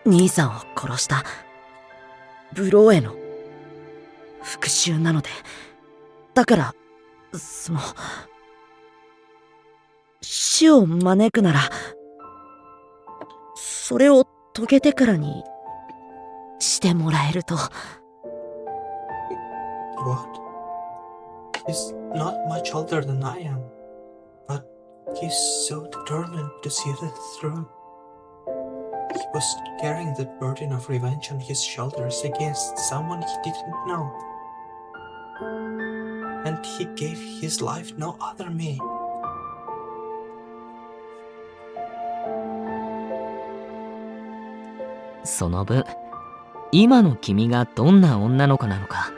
兄さんを殺したブローへの復讐なので、だから死を招くならそれを遂げてからにしてもらえると。 What? He's not much older than I am, but he's so determined to see this through. He was carrying the burden of revenge on his shoulders against someone he didn't know. And he gave his life no other me. その分、今の君がどんな女の子なのか、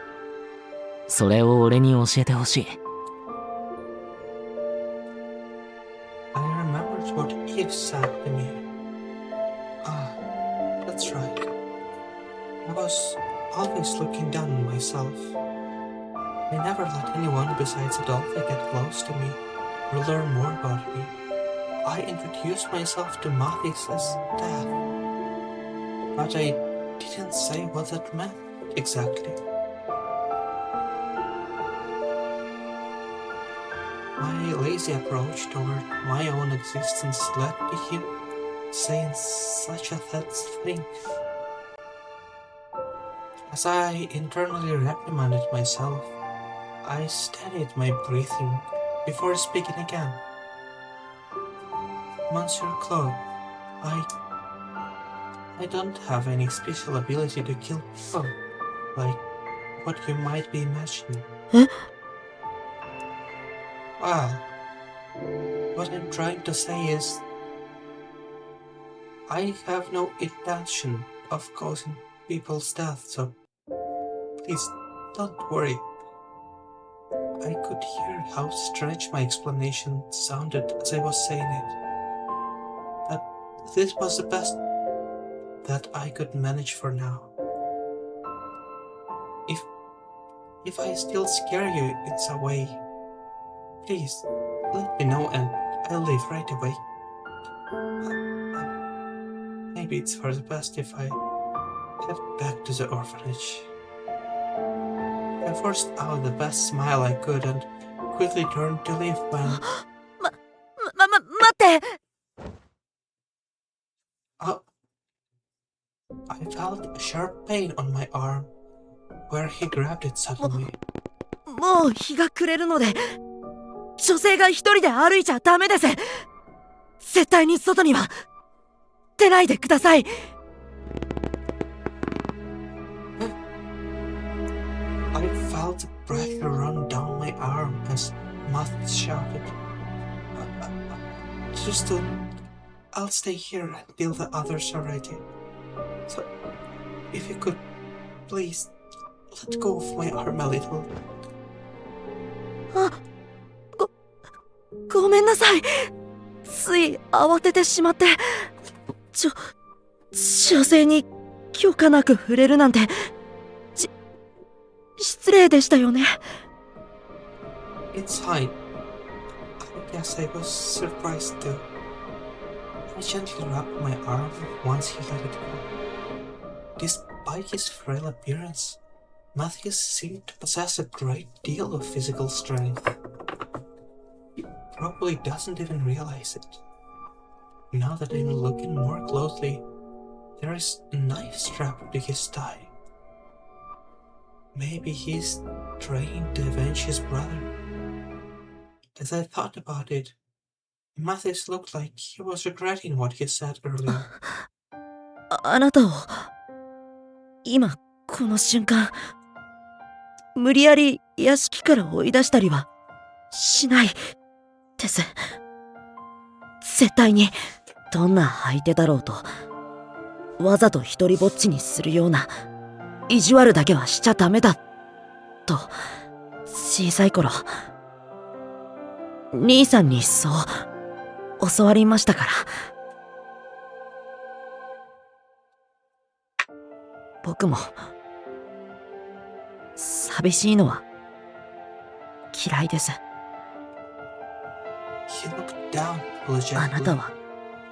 それを俺に教えてほしい。I remembered what Eve said to me. Ah, that's right. I was always looking down on myself. I never let anyone besides Adolphe get close to me or learn more about me. I introduced myself to Mathis as Dad, but I didn't say what that meant exactly. My lazy approach toward my own existence led to him saying such a sad thing. As I internally reprimanded myself, I steadied my breathing before speaking again. Monsieur Claude, I don't have any special ability to kill people, like what you might be imagining. Eh? Well, what I'm trying to say is, I have no intention of causing people's death, so please don't worry. I could hear how strange my explanation sounded as I was saying it, but this was the best that I could manage for now. If I still scare you in some way, please let me know and I'll leave right away. Maybe it's for the best if I head back to the orphanage. I forced out the best smile I could and quickly turned to leave when... 待って。 I felt a sharp pain on my arm, where he grabbed it suddenly. もう日が暮れるので、女性が一人で歩いちゃダメです。絶対に外には出ないでください。I felt the pressure run down my arm as Matt shouted. Tristan, I'll stay here until the others are ready. So, if you could, please, let go of my arm a little. ごめんなさい。つい慌ててしまって。女性に許可なく触れるなんて、失礼でしたよね。It's fine. I guess I was surprised too. I gently rubbed my arm once he let it go. Despite his frail appearance, Matthias seemed to possess a great deal of physical strength. He probably doesn't even realize it. Now that I'm looking more closely, there is a knife strapped to his thigh. Maybe he's trying to avenge his brother. As I thought about it, Matthias looked like he was regretting what he said earlier. あなたを、今この瞬間、無理やり屋敷から追い出したりはしないです。絶対にどんな相手だろうと、わざと一人ぼっちにするような意地悪だけはしちゃダメだと、小さい頃兄さんにそう教わりましたから。僕も寂しいのは嫌いです。He looked down あなた apologetically. は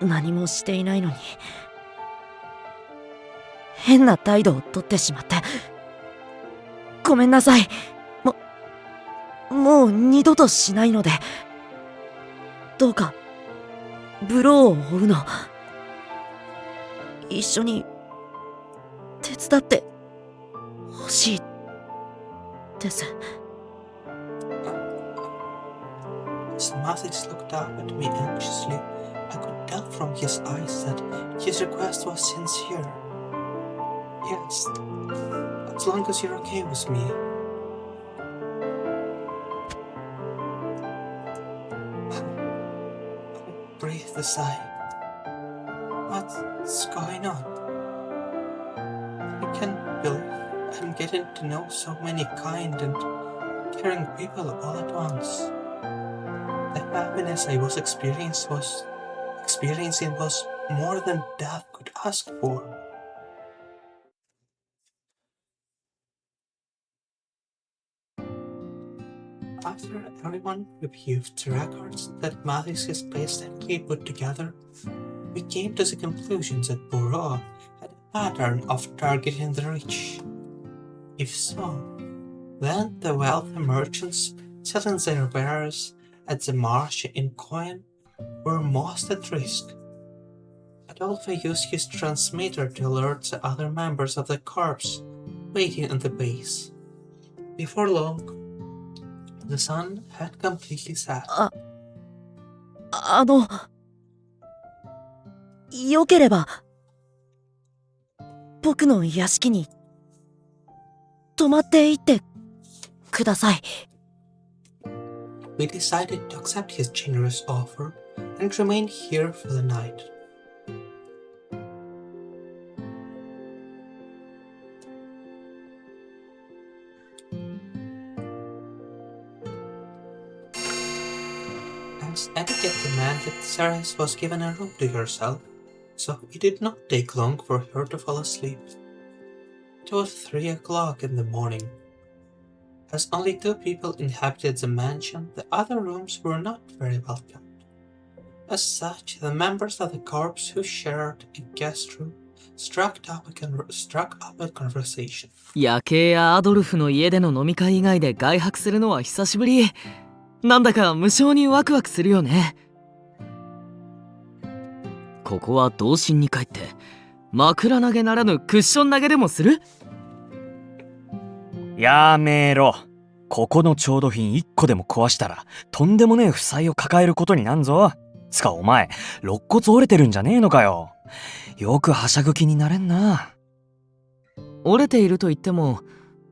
何もしていないのに変な態度をとってしまってごめんなさい。もう二度としないので、どうかブローを追うの一緒に手伝ってほしいです。As Mathis looked up at me anxiously, I could tell from his eyes that his request was sincere. Yes, as long as you're okay with me. I breathed a sigh. What's going on? I can't believe I'm getting to know so many kind and caring people all at once. The happiness I was experiencing was more than death could ask for. After everyone reviewed the records that Mathis has painstakingly put together, we came to the conclusion that Bourreau had a pattern of targeting the rich. If so, then the wealthy merchants selling their wares at the marsh in coin were most at risk. Adolphe used his transmitter to alert the other members of the corps waiting on the base. Before long, the sun had completely set. よければ僕の屋敷に泊まっていってください。We decided to accept his generous offer and remain here for the night. As etiquette demanded, Ceres was given a room to herself, so it did not take long for her to fall asleep. It was 3 o'clock in the morning. As only 2 people inhabited the mansion, the other rooms were not very well kept. As such, the members of the corps who shared a guest room struck up a conversation. 夜景やアドルフの家での飲み会以外で外泊するのは久しぶり。なんだか無性にワクワクするよね。ここは童心に帰って枕投げならぬクッション投げでもする？やめろ。ここの調度品1個でも壊したらとんでもねえ負債を抱えることになんぞ。つかお前肋骨折れてるんじゃねえのかよ。よくはしゃぐ気になれんな。折れていると言っても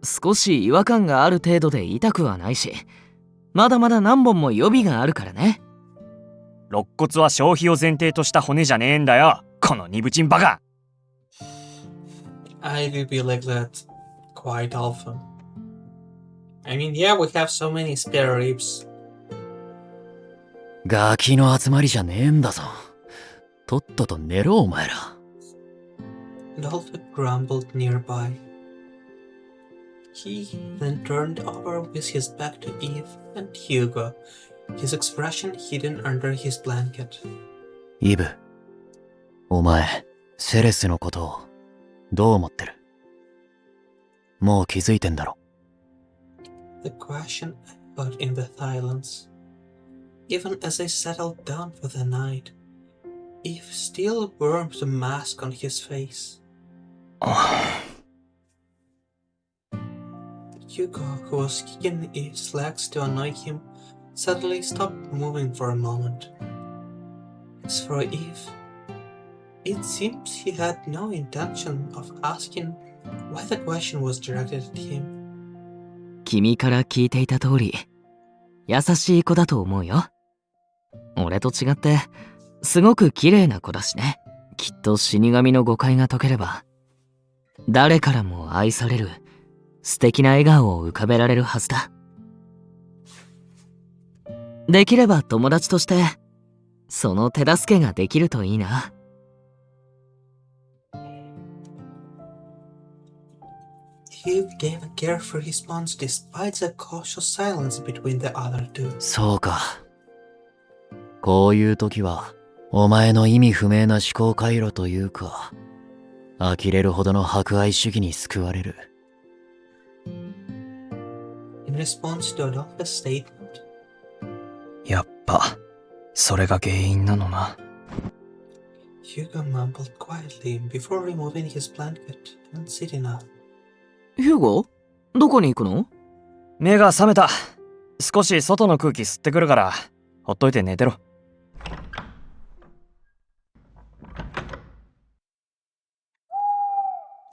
少し違和感がある程度で痛くはないし、まだまだ何本も予備があるからね。肋骨は消費を前提とした骨じゃねえんだよ、このニブチンバカ。 I do be like that quite often. I mean, yeah, we have so many spare ribs. ガキの集まりじゃねえんだぞ。とっとと寝ろお前ら。And Alfred grumbled nearby. He then turned over with his back to Eve and Hugo, his expression hidden under his blanket. イブ、お前、セレスのことをどう思ってる？もう気づいてんだろ。The question echoed in the silence. Even as they settled down for the night, Eve still wore the mask on his face. Hugo, who was kicking Eve's legs to annoy him, suddenly stopped moving for a moment. As for Eve, it seems he had no intention of asking why the question was directed at him. 君から聞いていた通り、優しい子だと思うよ。俺と違って、すごく綺麗な子だしね。きっと死神の誤解が解ければ、誰からも愛される素敵な笑顔を浮かべられるはずだ。できれば友達として、その手助けができるといいな。Hugh gave a careful response despite the cautious silence between the other two. そうか。こういう時は、お前の意味不明な思考回路というか、呆れるほどの博愛主義に救われる。In response to Adolphus' statement, やっぱそれが原因なのな。 Hugo mumbled quietly before removing his blanket and sitting up. ヒューゴ、どこに行くの？目が覚めた。少し外の空気吸ってくるから、ほっといて寝てろ。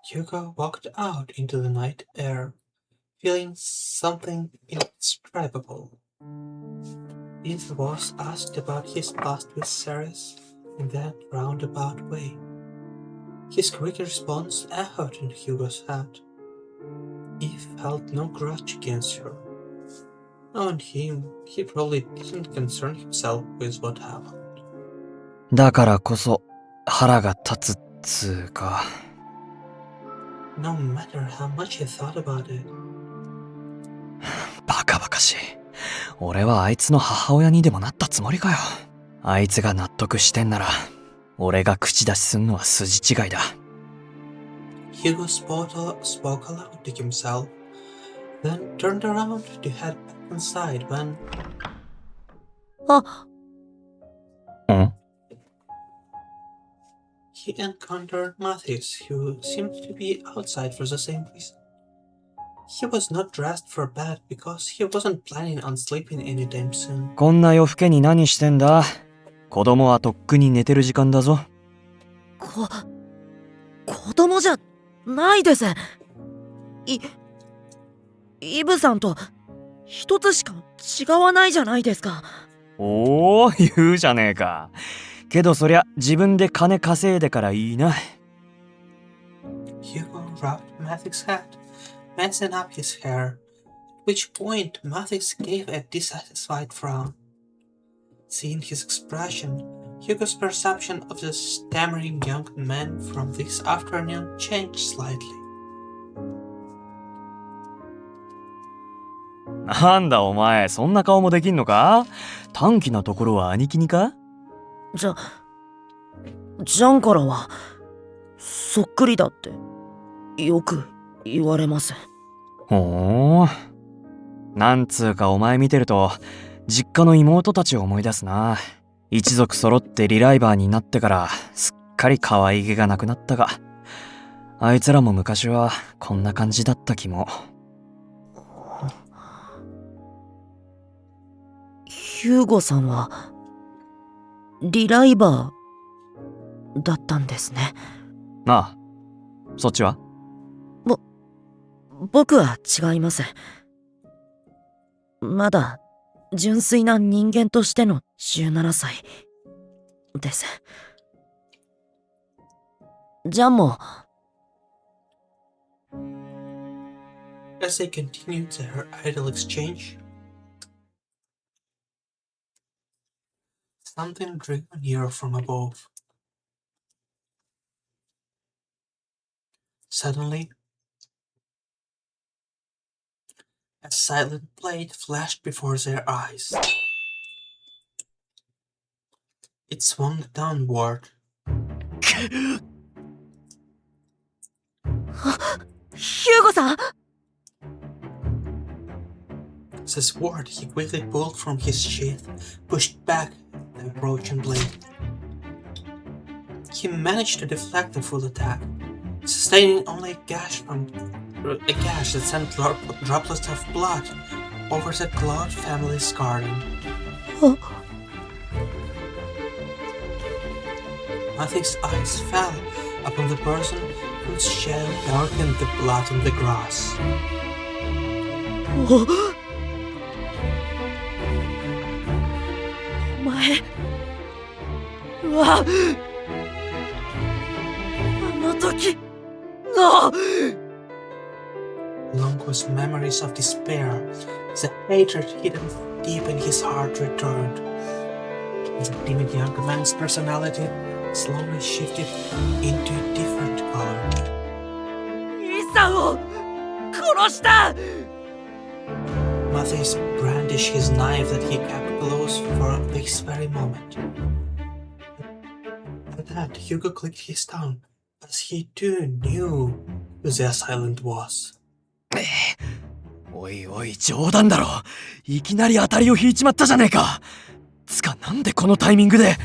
Hugo walked out into the night air, feeling something indescribable. Eve was asked about his past with Ceres in that roundabout way. His quick response echoed in Hugo's head. Eve held no grudge against her. Knowing him, he probably didn't concern himself with what happened. だからこそ腹が立つっつーか。No matter how much he thought about it, バカバカしい。俺はあいつの母親にでもなったつもりかよ。あいつが納得してんなら、俺が口出しすんのは筋違いだ。Hugo spoke aloud to himself, then turned around to head back inside when あ、he encountered Mathis, who seemed to be outside for the same reason. He was not dressed for bed because he wasn't planning on sleeping anytime soon. こんな夜更けに何してんだ？子供はとっくに寝てる時間だぞ。子供じゃないです。イブさんと一つしか違わないじゃないですか。おお、言うじゃねえか。けどそりゃ自分で金稼いでからいいな。Hugo rubbed Mathis' head, messing up his hair, at which point Mathis gave a dissatisfied frown. Seeing his expression, Hugo's perception of the stammering young man from this afternoon changed slightly. なんだお前、そんな顔もできんのか？短気なところは兄貴にか？ジャンからはそっくりだってよく言われます。ほー。なんつうかお前見てると実家の妹たちを思い出すな。一族揃ってリライバーになってからすっかり可愛げがなくなったが、あいつらも昔はこんな感じだった気も。ヒューゴさんはリライバーだったんですね。ああ、そっちは？僕は違います。まだ純粋な人間としての17歳。です。ジャンも As they continued their idle exchange, something drew near from above. Suddenly, a silent blade flashed before their eyes. It swung downward. ヒューゴさん The sword he quickly pulled from his sheath pushed back the approaching blade. He managed to deflect the full attack, sustaining only a gash that sent droplets of blood over the Claude family's garden. Matthew's eyes fell upon the person whose shadow darkened the blood on the grass. お前はあの時の Along with memories of despair, the hatred hidden deep in his heart returned. The timid young man's personality slowly shifted into a different color. 兄さんを殺した Matthijs brandished his knife that he kept close for this very moment. At that, Hugo clicked his tongue, as he too knew who the assailant was. おいおい、冗談だろ。いきなり当たりを引いちまったじゃねえか。つか、なんでこのタイミングで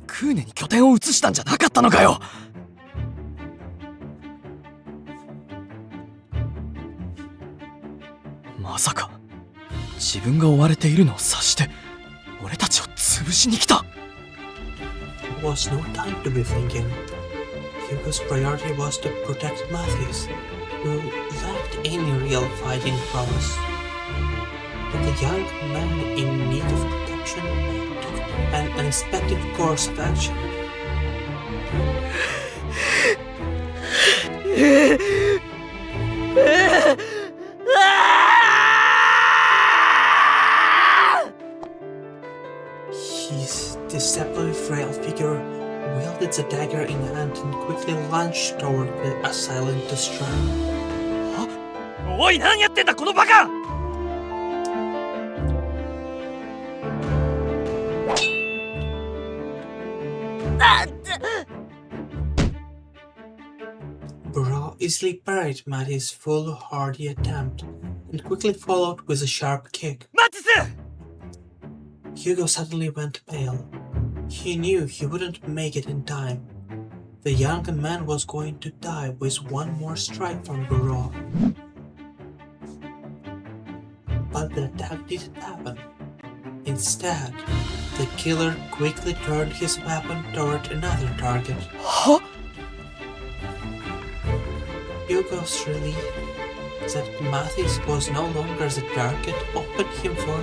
クーネに拠点を移したんじゃなかったのかよ。まさか自分が追われているのを察して俺たちを潰しに来た。 There was no time to be thinking. Hugo's priority was to protect Matthijs, who lacked any real fighting prowess. But the young man in need of protection took an unexpected course of action. His deceptively frail figure wielded the dagger in hand and quickly lunged toward the assailant to strike. おい、何やってんだこのバカ。 Bro easily parried Matty's foolhardy attempt and quickly followed with a sharp kick. マティス Hugo suddenly went pale. He knew he wouldn't make it in time. The young man was going to die with one more strike from Bro. But the attack didn't happen. Instead, the killer quickly turned his weapon toward another target. は Hugo's relief that Matthijs was no longer the target opened him for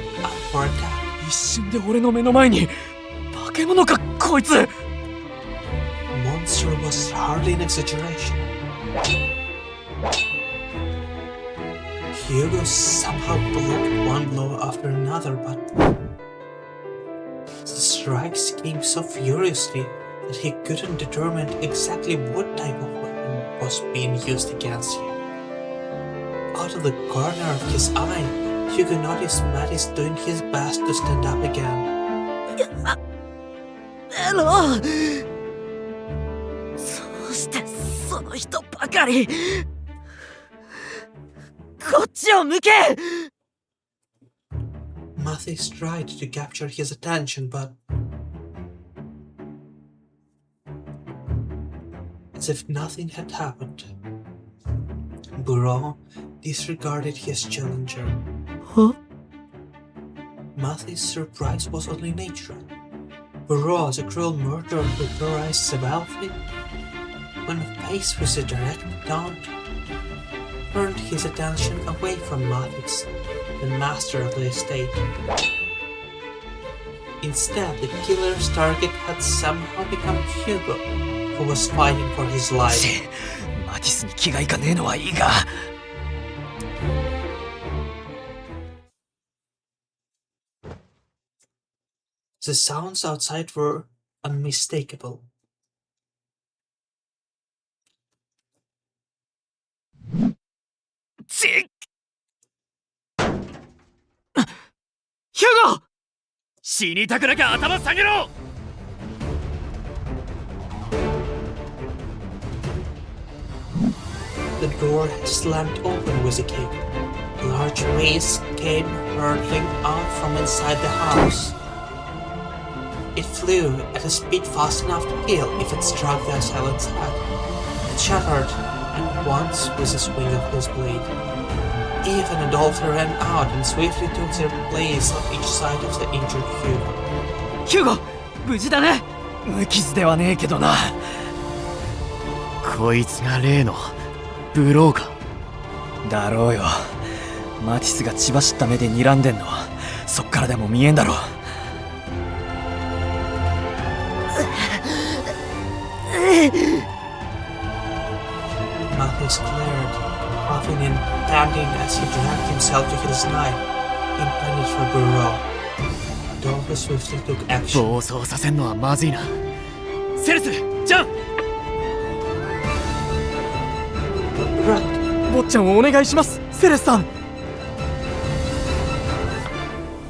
attack. 一瞬で俺の目の前に化け物かこいつ。 Monster was hardly an exaggeration. Hugo somehow blocked one blow after another, but the strikes came so furiously that he couldn't determine exactly what type of weapon was being used against him. Out of the corner of his eye, Hugo noticed Matthijs doing his best to stand up again. エロそうしてその人ばかりこっちを向け Matthijs tried to capture his attention, but as if nothing had happened, Bureau disregarded his challenger. は Matthijs' surprise was only natural. Bureau, the cruel murderer who terrorized the wealthy, when faced with a direct taunt, turned his attention away from Matthijs, the master of the estate. Instead, the killer's target had somehow become Hugo, who was fighting for his life. マティスに気がいかねえのはいいが。The sounds outside were unmistakable. ヒューゴ！死にたくなきゃ頭下げろ！ The door slammed open with a kick. A large mace came hurtling out from inside the house. It flew at a speed fast enough to kill if it struck the assailant's head. It shattered at once with a swing of his blade. Eve and Adolphe ran out and swiftly took their place on each side of the injured Hugo. ヒューゴ、無事だね。無傷ではねえけどな。こいつが例のブローか。だろうよ。マティスが血走った目で睨んでんの。そっからでも見えんだろ。Mathis glared, puffing and panting as he dragged himself to his knife, intended for Burrow. Adolphe swiftly took action. 暴走させんのはまずいな。セレス、ジャン！ Right. 坊ちゃんをお願いします、セレスさん。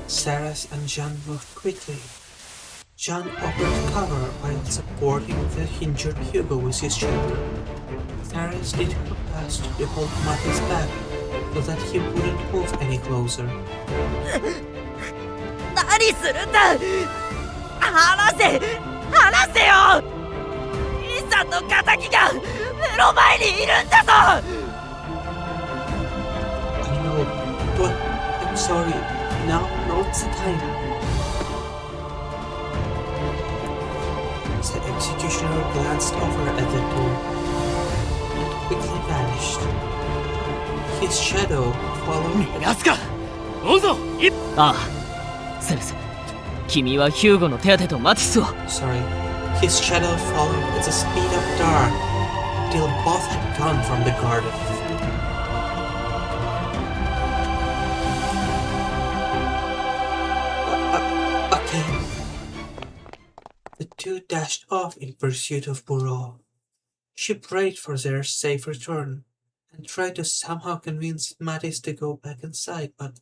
Saras and Jean moved quickly. Jean offered cover while supporting the injured Hugo with his shoulder. Saras did her best to hold Mathis back so that he wouldn't move any closer. 何するんだ！離せ！離せよ！兄さんの仇が目の前にいるんだぞ！ I know, but I'm sorry. Now, now's the time. The executioner glanced over at the door and quickly vanished. His shadow followed. 逃がすか！追うぞ！ああ、セレス。君はヒューゴの手当てとマティスを。Sorry. His shadow followed at the speed of dark till both had gone from the garden. Okay. The two dashed off in pursuit of Burrow. She prayed for their safe return and tried to somehow convince Mattis to go back inside, but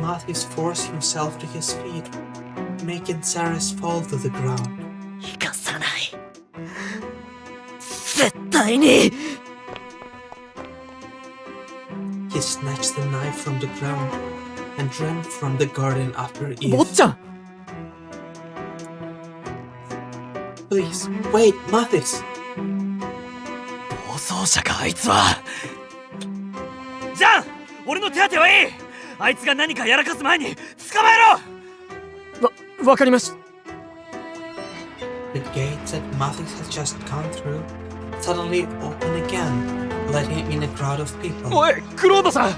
Mattis forced himself to his feet, making Saras fall to the ground. 生かさない。絶対に。He snatched the knife from the ground and ran from the garden after 坊 Eve. ちゃん。 Please, wait, Mattis! 暴走車かあいつは。ジャン！俺の手当てはいい！あいつが何かやらかす前に捕まえろ！わかりました。 The gates that Mattis had just gone through suddenly opened again, letting him in a crowd of people. おい、クロードさん！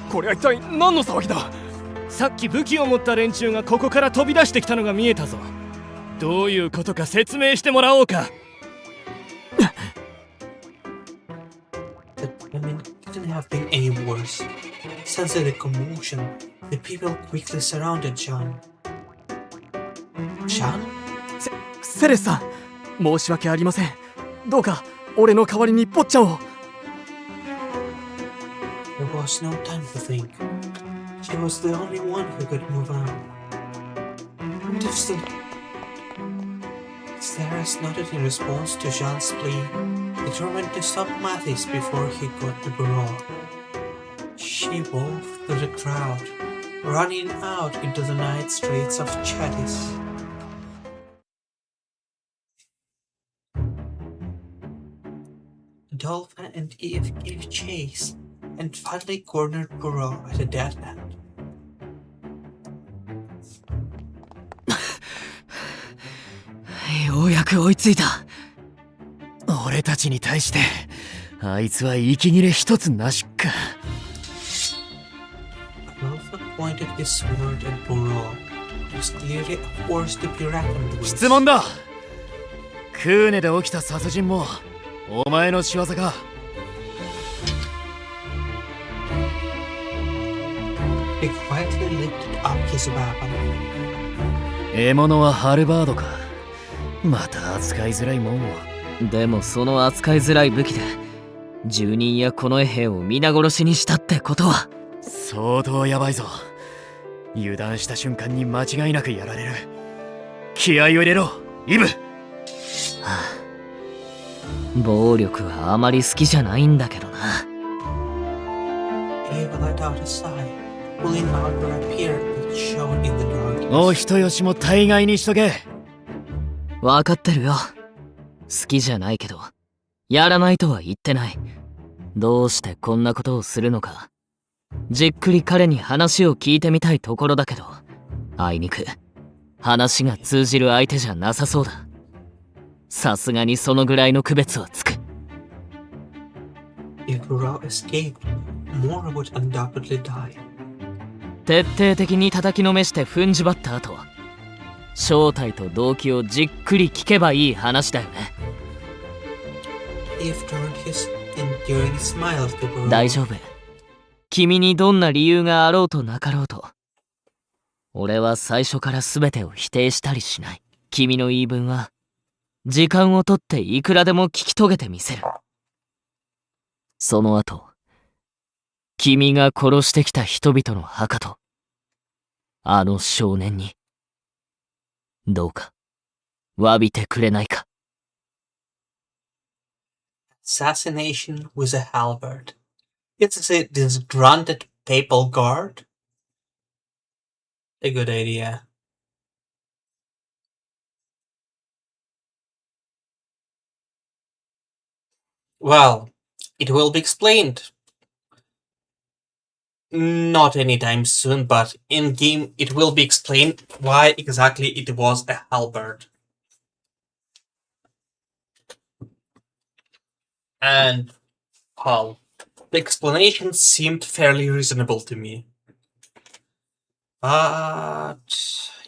これは一体何の騒ぎだ？さっき武器を持った連中がここから飛び出してきたのが見えたぞ。どういうことか説明してもらおうか。The women couldn't have been any worse. Sensing the commotion, the people quickly surrounded Jean. Jean? セレスさん、申し訳ありません。どうか俺の代わりに坊ちゃんを。 There was no time to think. She was the only one who could move on. Understood. Saras nodded in response to Jean's plea, determined to stop Mattis before he got to Burrow. She wove through the crowd, running out into the night streets of Chattis. Adolphe and Eve gave chase and finally cornered Burrow at a dead end. ようやく追いついた。俺たちに対してあいつは息切れ一つなしか。Alpha pointed his sword at Burrow. He was clearly a force to be reckoned with. 質問だ。クーネで起きた殺人もお前の仕業か。He quietly lifted up his weapon. 獲物はハルバードか。また扱いづらいもんを。でもその扱いづらい武器で住人や近衛兵を皆殺しにしたってことは相当やばいぞ。油断した瞬間に間違いなくやられる。気合を入れろ、イブ。暴力はあまり好きじゃないんだけどな。Eva let out a sigh, pulling out her appear that shone in the darkness. お人よしも大概にしとけ。わかってるよ。好きじゃないけど、やらないとは言ってない。どうしてこんなことをするのか、じっくり彼に話を聞いてみたいところだけど、あいにく話が通じる相手じゃなさそうだ。さすがにそのぐらいの区別はつく。If Burrow escaped, more would undoubtedly die. 徹底的に叩きのめして踏んじばった後、正体と動機をじっくり聞けばいい話だよね。Eve turned his endearing smile to Burrow. 大丈夫。君にどんな理由があろうとなかろうと、俺は最初から全てを否定したりしない。君の言い分は時間をとっていくらでも聞き遂げてみせる。その後、君が殺してきた人々の墓とあの少年にどうか詫びてくれないか。Assassination with a halberd. It's a disgruntled papal guard? A good idea. Well, it will be explained. Not anytime soon, but in-game it will be explained why exactly it was a halberd. And, well, the explanation seemed fairly reasonable to me. But,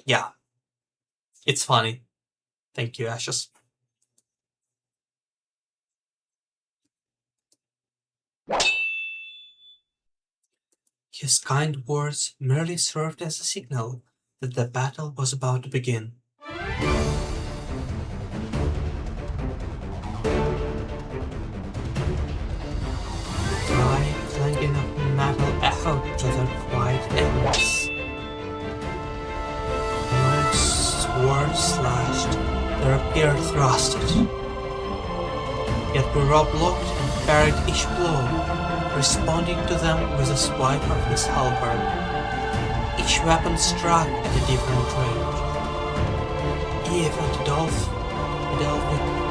yeah. It's funny. Thank you, Ashes. His kind words merely served as a signal that the battle was about to begin. Dry, clanking of metal echoed to their quiet endless. Lord's swords slashed, their spear thrusted. Yet Burrow blocked and parried each blow, responding to them with a swipe of his halberd. Each weapon struck at a different range. Eve and Adolphe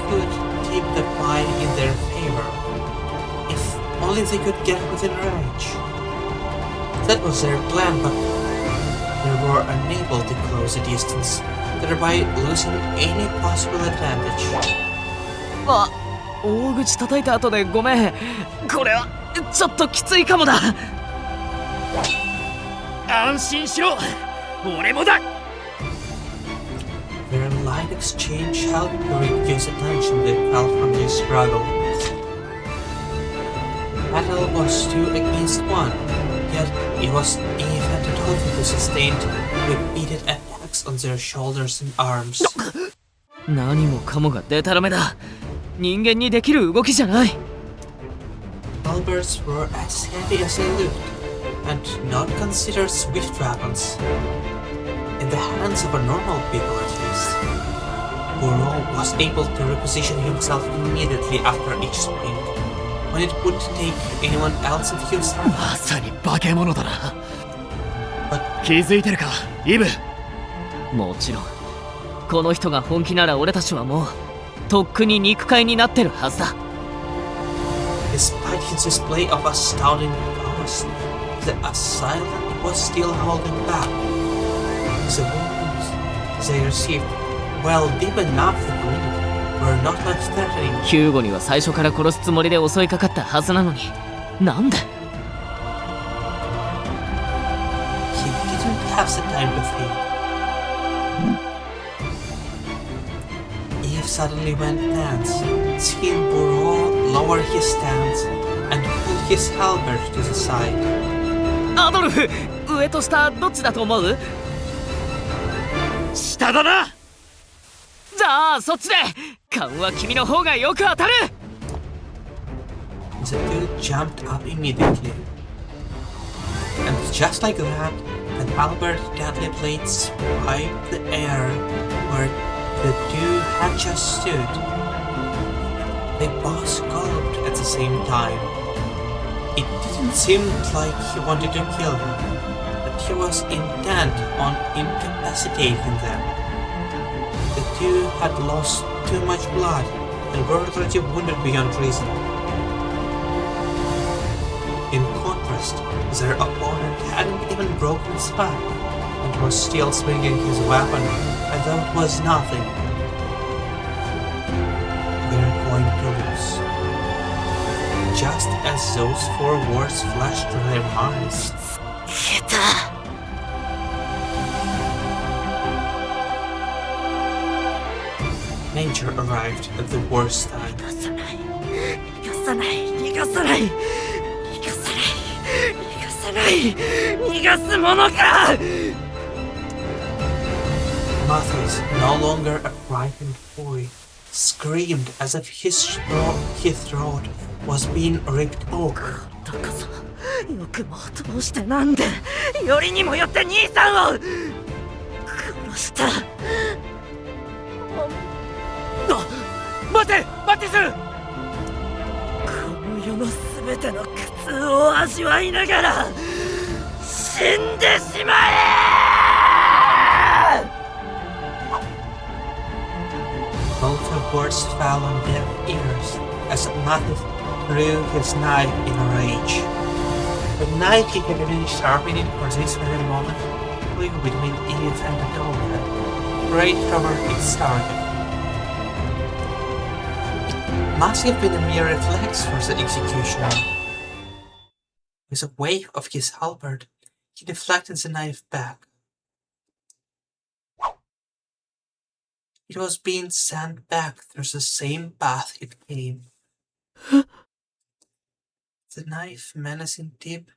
could tip the pie in their favor, if only they could get within range. That was their plan, but they were unable to close the distance, thereby losing any possible advantage. あ、大口叩いた後でごめん。これはちょっときついかもだ。安心しろ、俺もだ。Their light exchange helped to reduce the tension they felt from their struggle. The battle was 2 against 1, yet it was Eve and Adolphe who sustained repeated attacks on their shoulders and arms. 何もかもがデタラメだ。人間にできる動きじゃない。Halberds were as heavy as they looked, and not considered swift weapons. In the hands of a normal people at least. Burrow was able to reposition himself immediately after each swing, when it would take anyone else a few seconds. まさに化け物だな。気づいてるか、イブ。もちろん。この人が本気なら俺たちはもうとっくに肉塊になってるはずだ。Despite his display of astounding prowess, the assailant was still holding back. The wounds they received, while deep enough to bleed, were not life-threatening. ヒューゴには最初から殺すつもりで襲いかかったはずなのに、なんで？ He didn't have the time to think. Eve suddenly went tense. Skin would lower his stance and pull his halberd to the side. アドルフ、上と下どっちだと思う？下だな。じゃあそっちで。勘は君の方がよく当たる。 The two jumped up immediately. And just like that, the halberd deadly blades swiped the air where the two had just stood. They both gulped at the same time. It didn't seem like he wanted to kill them, but he was intent on incapacitating them. The two had lost too much blood and were already wounded beyond reason. In contrast, their opponent hadn't even broken his back and was still swinging his weapon as though it was nothing. They're going to lose. Just as those four words flashed through their minds. Nature arrived at the worst time. Matthias, no longer a frightened boy, screamed as if his throat was being ripped open. よくも通してなんでよりにもよって兄さんを殺した。待てマティス。この世の全ての苦痛を味わいながら死んでしまえ。 Both of words fell on deaf ears as Mathis drew his knife in a rage. The knife he had been sharpening for this very moment flew between Eve and the dog, right toward its target. It must have been a mere reflex for the executioner. With a wave of his halberd, he deflected the knife back. It was being sent back through the same path it came. The knife, menacing tip,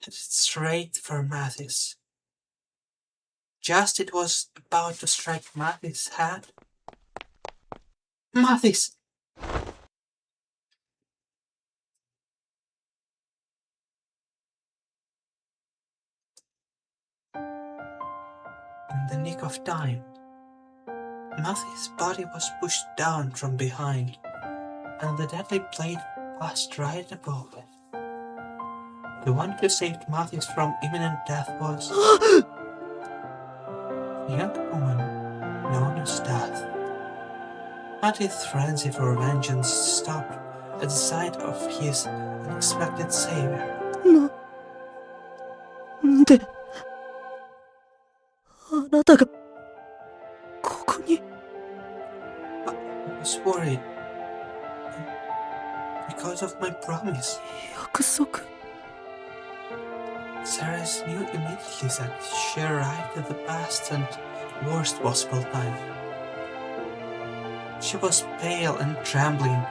headed straight for Mathis. Just it was about to strike Mathis' head. Mathis! In the nick of time, Mathis' body was pushed down from behind, and the deadly blade passed right above it. The one who saved Mathis from imminent death was the young woman known as Death. Mathis' frenzy for vengeance stopped at the sight of his unexpected savior. なんであなたがここに。 I was worried because of my promise. 約束。 Sarah knew immediately that she arrived at the best and worst possible time. She was pale and trembling,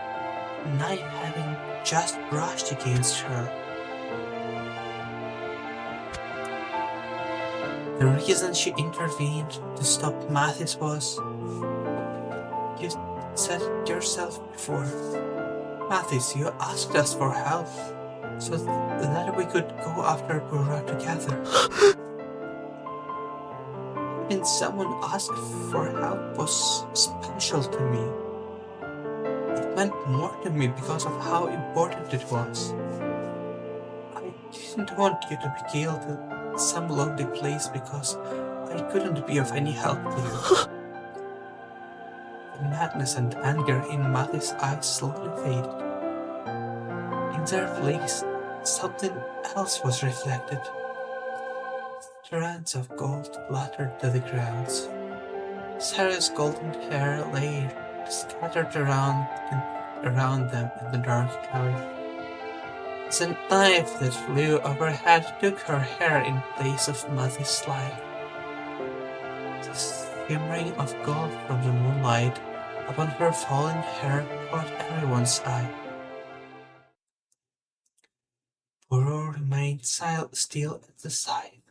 a knife having just brushed against her. The reason she intervened to stop Mathis was, you said it yourself before. Mathis, you asked us for help, so that we could go after Burra together. And someone asked for help was special to me. It meant more to me because of how important it was. I didn't want you to be killed in some lonely place because I couldn't be of any help to you. The madness and anger in Mathis' eyes slowly faded. In their place, something else was reflected. Strands of gold fluttered to the ground. Sarah's golden hair lay scattered around them in the dark alley. The knife that flew overhead took her hair in place of Matthew's life. The shimmering of gold from the moonlight upon her fallen hair caught everyone's eye. Burrow remained still at the side.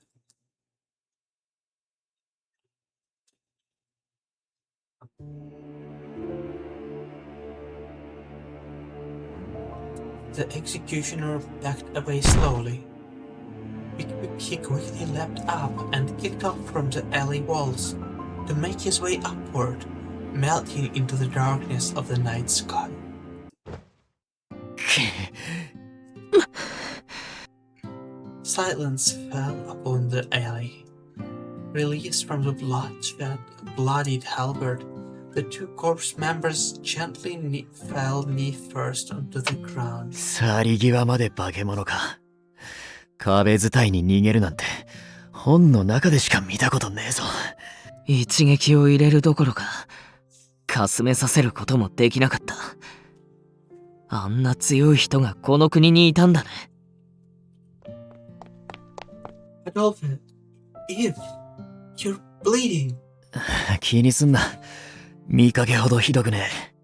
The executioner backed away slowly. He quickly leapt up and kicked off from the alley walls to make his way upward, melting into the darkness of the night sky. Silence fell upon the alley. Released from the bloodied halberd, the two corpse members gently fell knee first onto the ground. 去り際まで化け物か。壁伝いに逃げるなんて本の中でしか見たことねえぞ。一撃を入れるどころか、かすめさせることもできなかった。あんな強い人がこの国にいたんだね。Adolphe, Eve, you're bleeding. 気にすんな。見かけほどひどくねえ。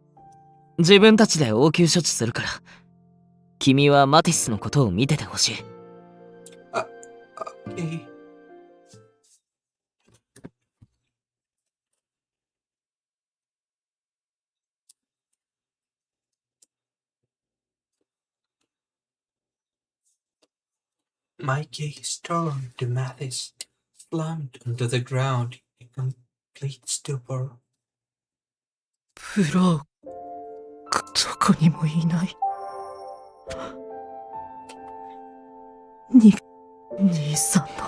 自分たちで応急処置するから。君はマティスのことを見ててほしい。Okay. My gaze turned to Mathis, slumped onto the ground in complete stupor. ブロー、どこにもいない。兄さんの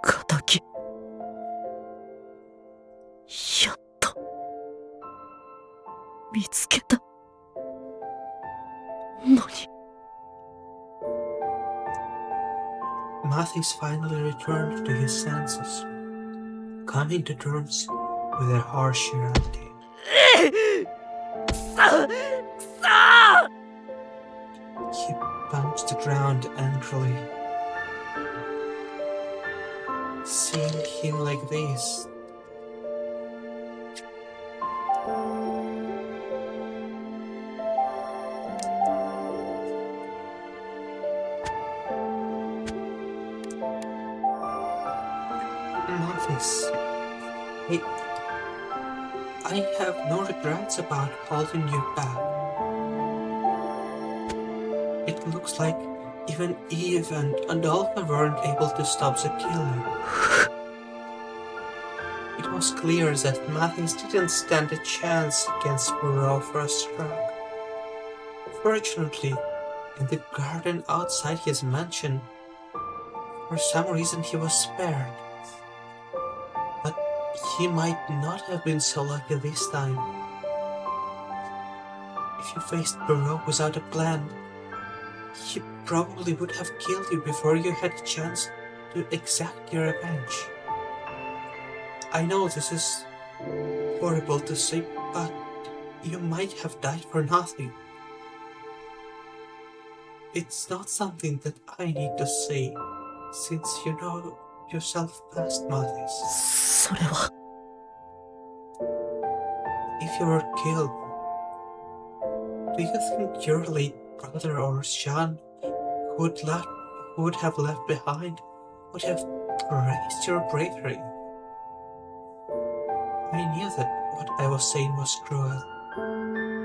仇。やっと見つけたのに。Mathis finally returned to his senses, coming to terms with their harsh reality. He punched the ground angrily. Seeing him like this, Mathis, I have no regrets about holding you back. It looks like even Eve and Adolphe weren't able to stop the killing. It was clear that Mathis didn't stand a chance against Burrow first struck. Fortunately, in the garden outside his mansion, for some reason he was spared. But he might not have been so lucky this time. If you faced Burrow without a plan, he probably would have killed you before you had a chance to exact your revenge. I know this is horrible to say, but you might have died for nothing. It's not something that I need to say, since you know yourself best, Mathis. それは If you were killed, do you think your late brother or Sean, who would have left behind, would have praised your bravery? I knew that what I was saying was cruel.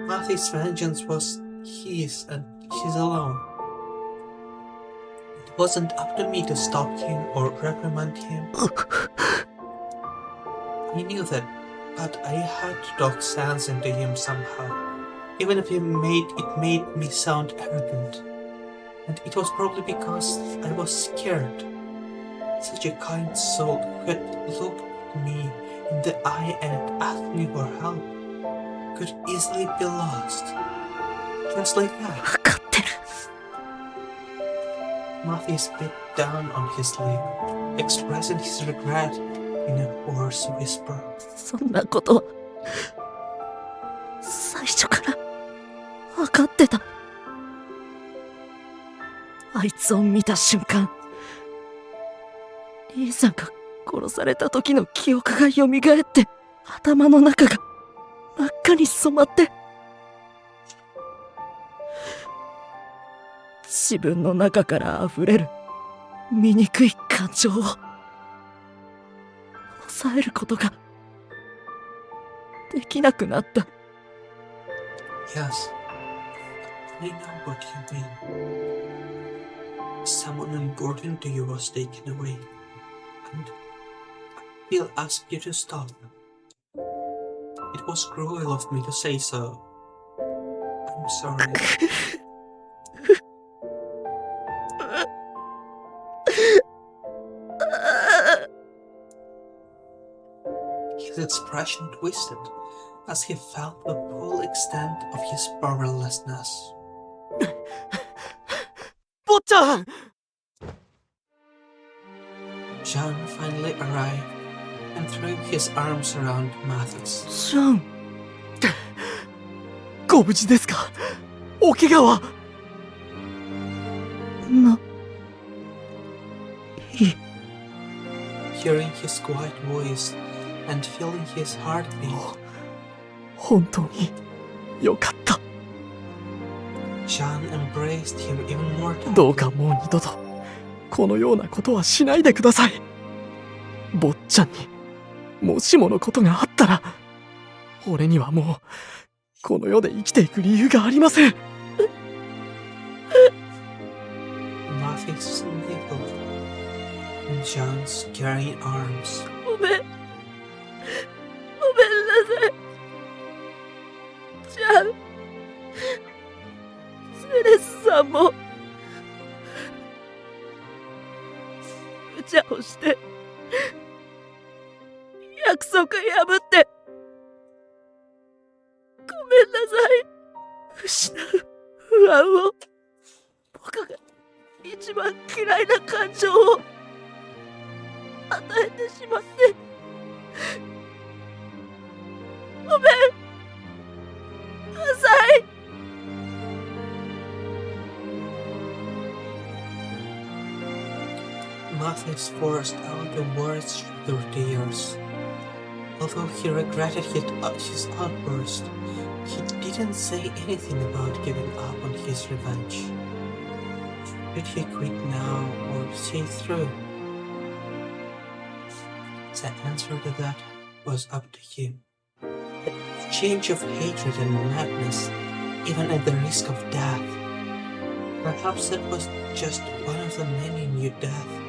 Matthew's vengeance was his and his alone. It wasn't up to me to stop him or reprimand him. I knew that, but I had to talk sense into him somehow, even if it made me sound arrogant. And it was probably because I was scared. Such a kind soul who had looked me in the eye and asked me for help could easily be lost. Just like that. 分かってる。 Matthews bit down on his lip, expressing his regret in a hoarse whisper. そんなことは最初から分かってた。あいつを見た瞬間、リーさんが殺された時の記憶が蘇って頭の中が真っ赤に染まって、自分の中から溢れる醜い感情を抑えることができなくなった。 Yes, I know what you mean. Someone important to you was taken away, and we'll ask you to stop. It was cruel of me to say so. I'm sorry. His expression twisted as he felt the full extent of his powerlessness. 坊ちゃん John finally arrived and threw his arms around Mathis. ジャン、ご無事ですか？お怪我は？いい。 Hearing his quiet voice and feeling his heartbeat, 本当によかった。 John embraced him even more どう tightly. かもう二度とこのようなことはしないでください。坊ちゃんにもしものことがあったら、俺にはもうこの世で生きていく理由がありません。 Mathis nibbled in John's caring arms. ごめんなさい。ジャン、セレスさんも無茶をして約束破ってごめんなさい。失う不安を、僕が一番嫌いな感情を与えてしまってごめんなさい。 Mathis forced out the words through tears. Although he regretted his outburst, he didn't say anything about giving up on his revenge. Should he quit now or see it through? The answer to that was up to him. A change of hatred and madness, even at the risk of death. Perhaps that was just one of the many new deaths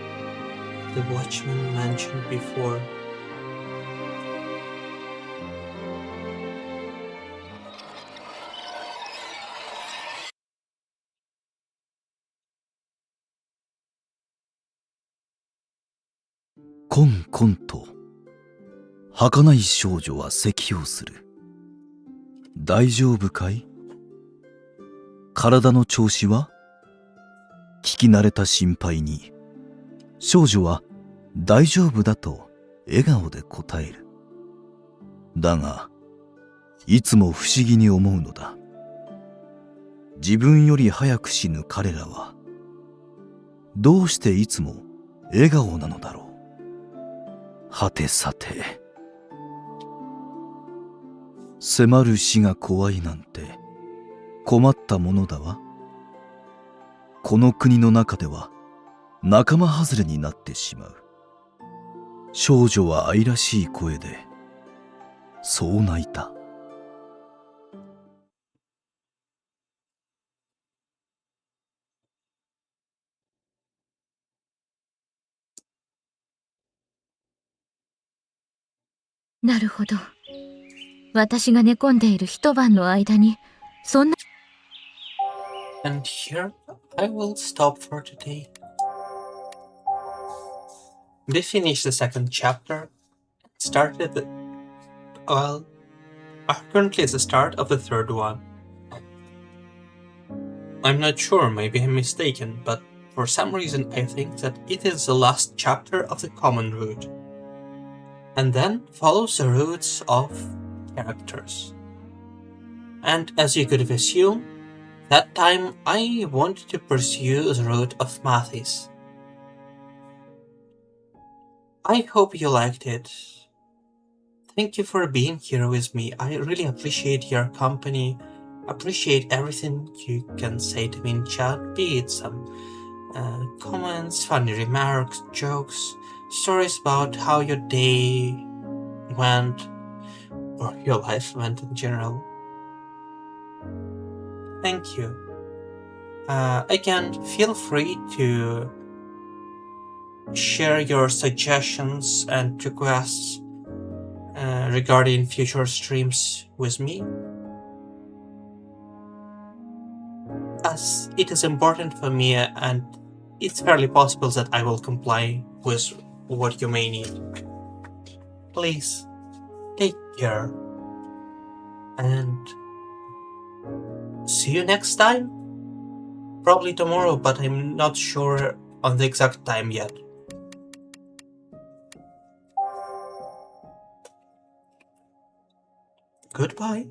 the watchman mentioned before.「コンコンと儚い少女は咳をする。大丈夫かい？体の調子は？」聞き慣れた心配に少女は大丈夫だと笑顔で答える。だがいつも不思議に思うのだ。自分より早く死ぬ彼らはどうしていつも笑顔なのだろう。はてさて、迫る死が怖いなんて困ったものだわ。この国の中では仲間外れになってしまう。少女は愛らしい声でそう泣いた。なるほど。私が寝込んでいる一晩の間に、そんな。 And here I will stop for today. We finished the second chapter. Started the, well, currently it's the start of the third one. I'm not sure, maybe I'm mistaken, but for some reason I think that it is the last chapter of the common route. And then follows the routes of characters. And as you could assume, that time I wanted to pursue the route of Mathis. I hope you liked it. Thank you for being here with me. I really appreciate your company, appreciate everything you can say to me in chat, be it some comments, funny remarks, jokes, stories about how your day went, or your life went in general. Thank you. Again, feel free to share your suggestions and requests regarding future streams with me, as it is important for me and it's fairly possible that I will comply with what you may need. Please, take care, and see you next time? Probably tomorrow, but I'm not sure on the exact time yet. Goodbye.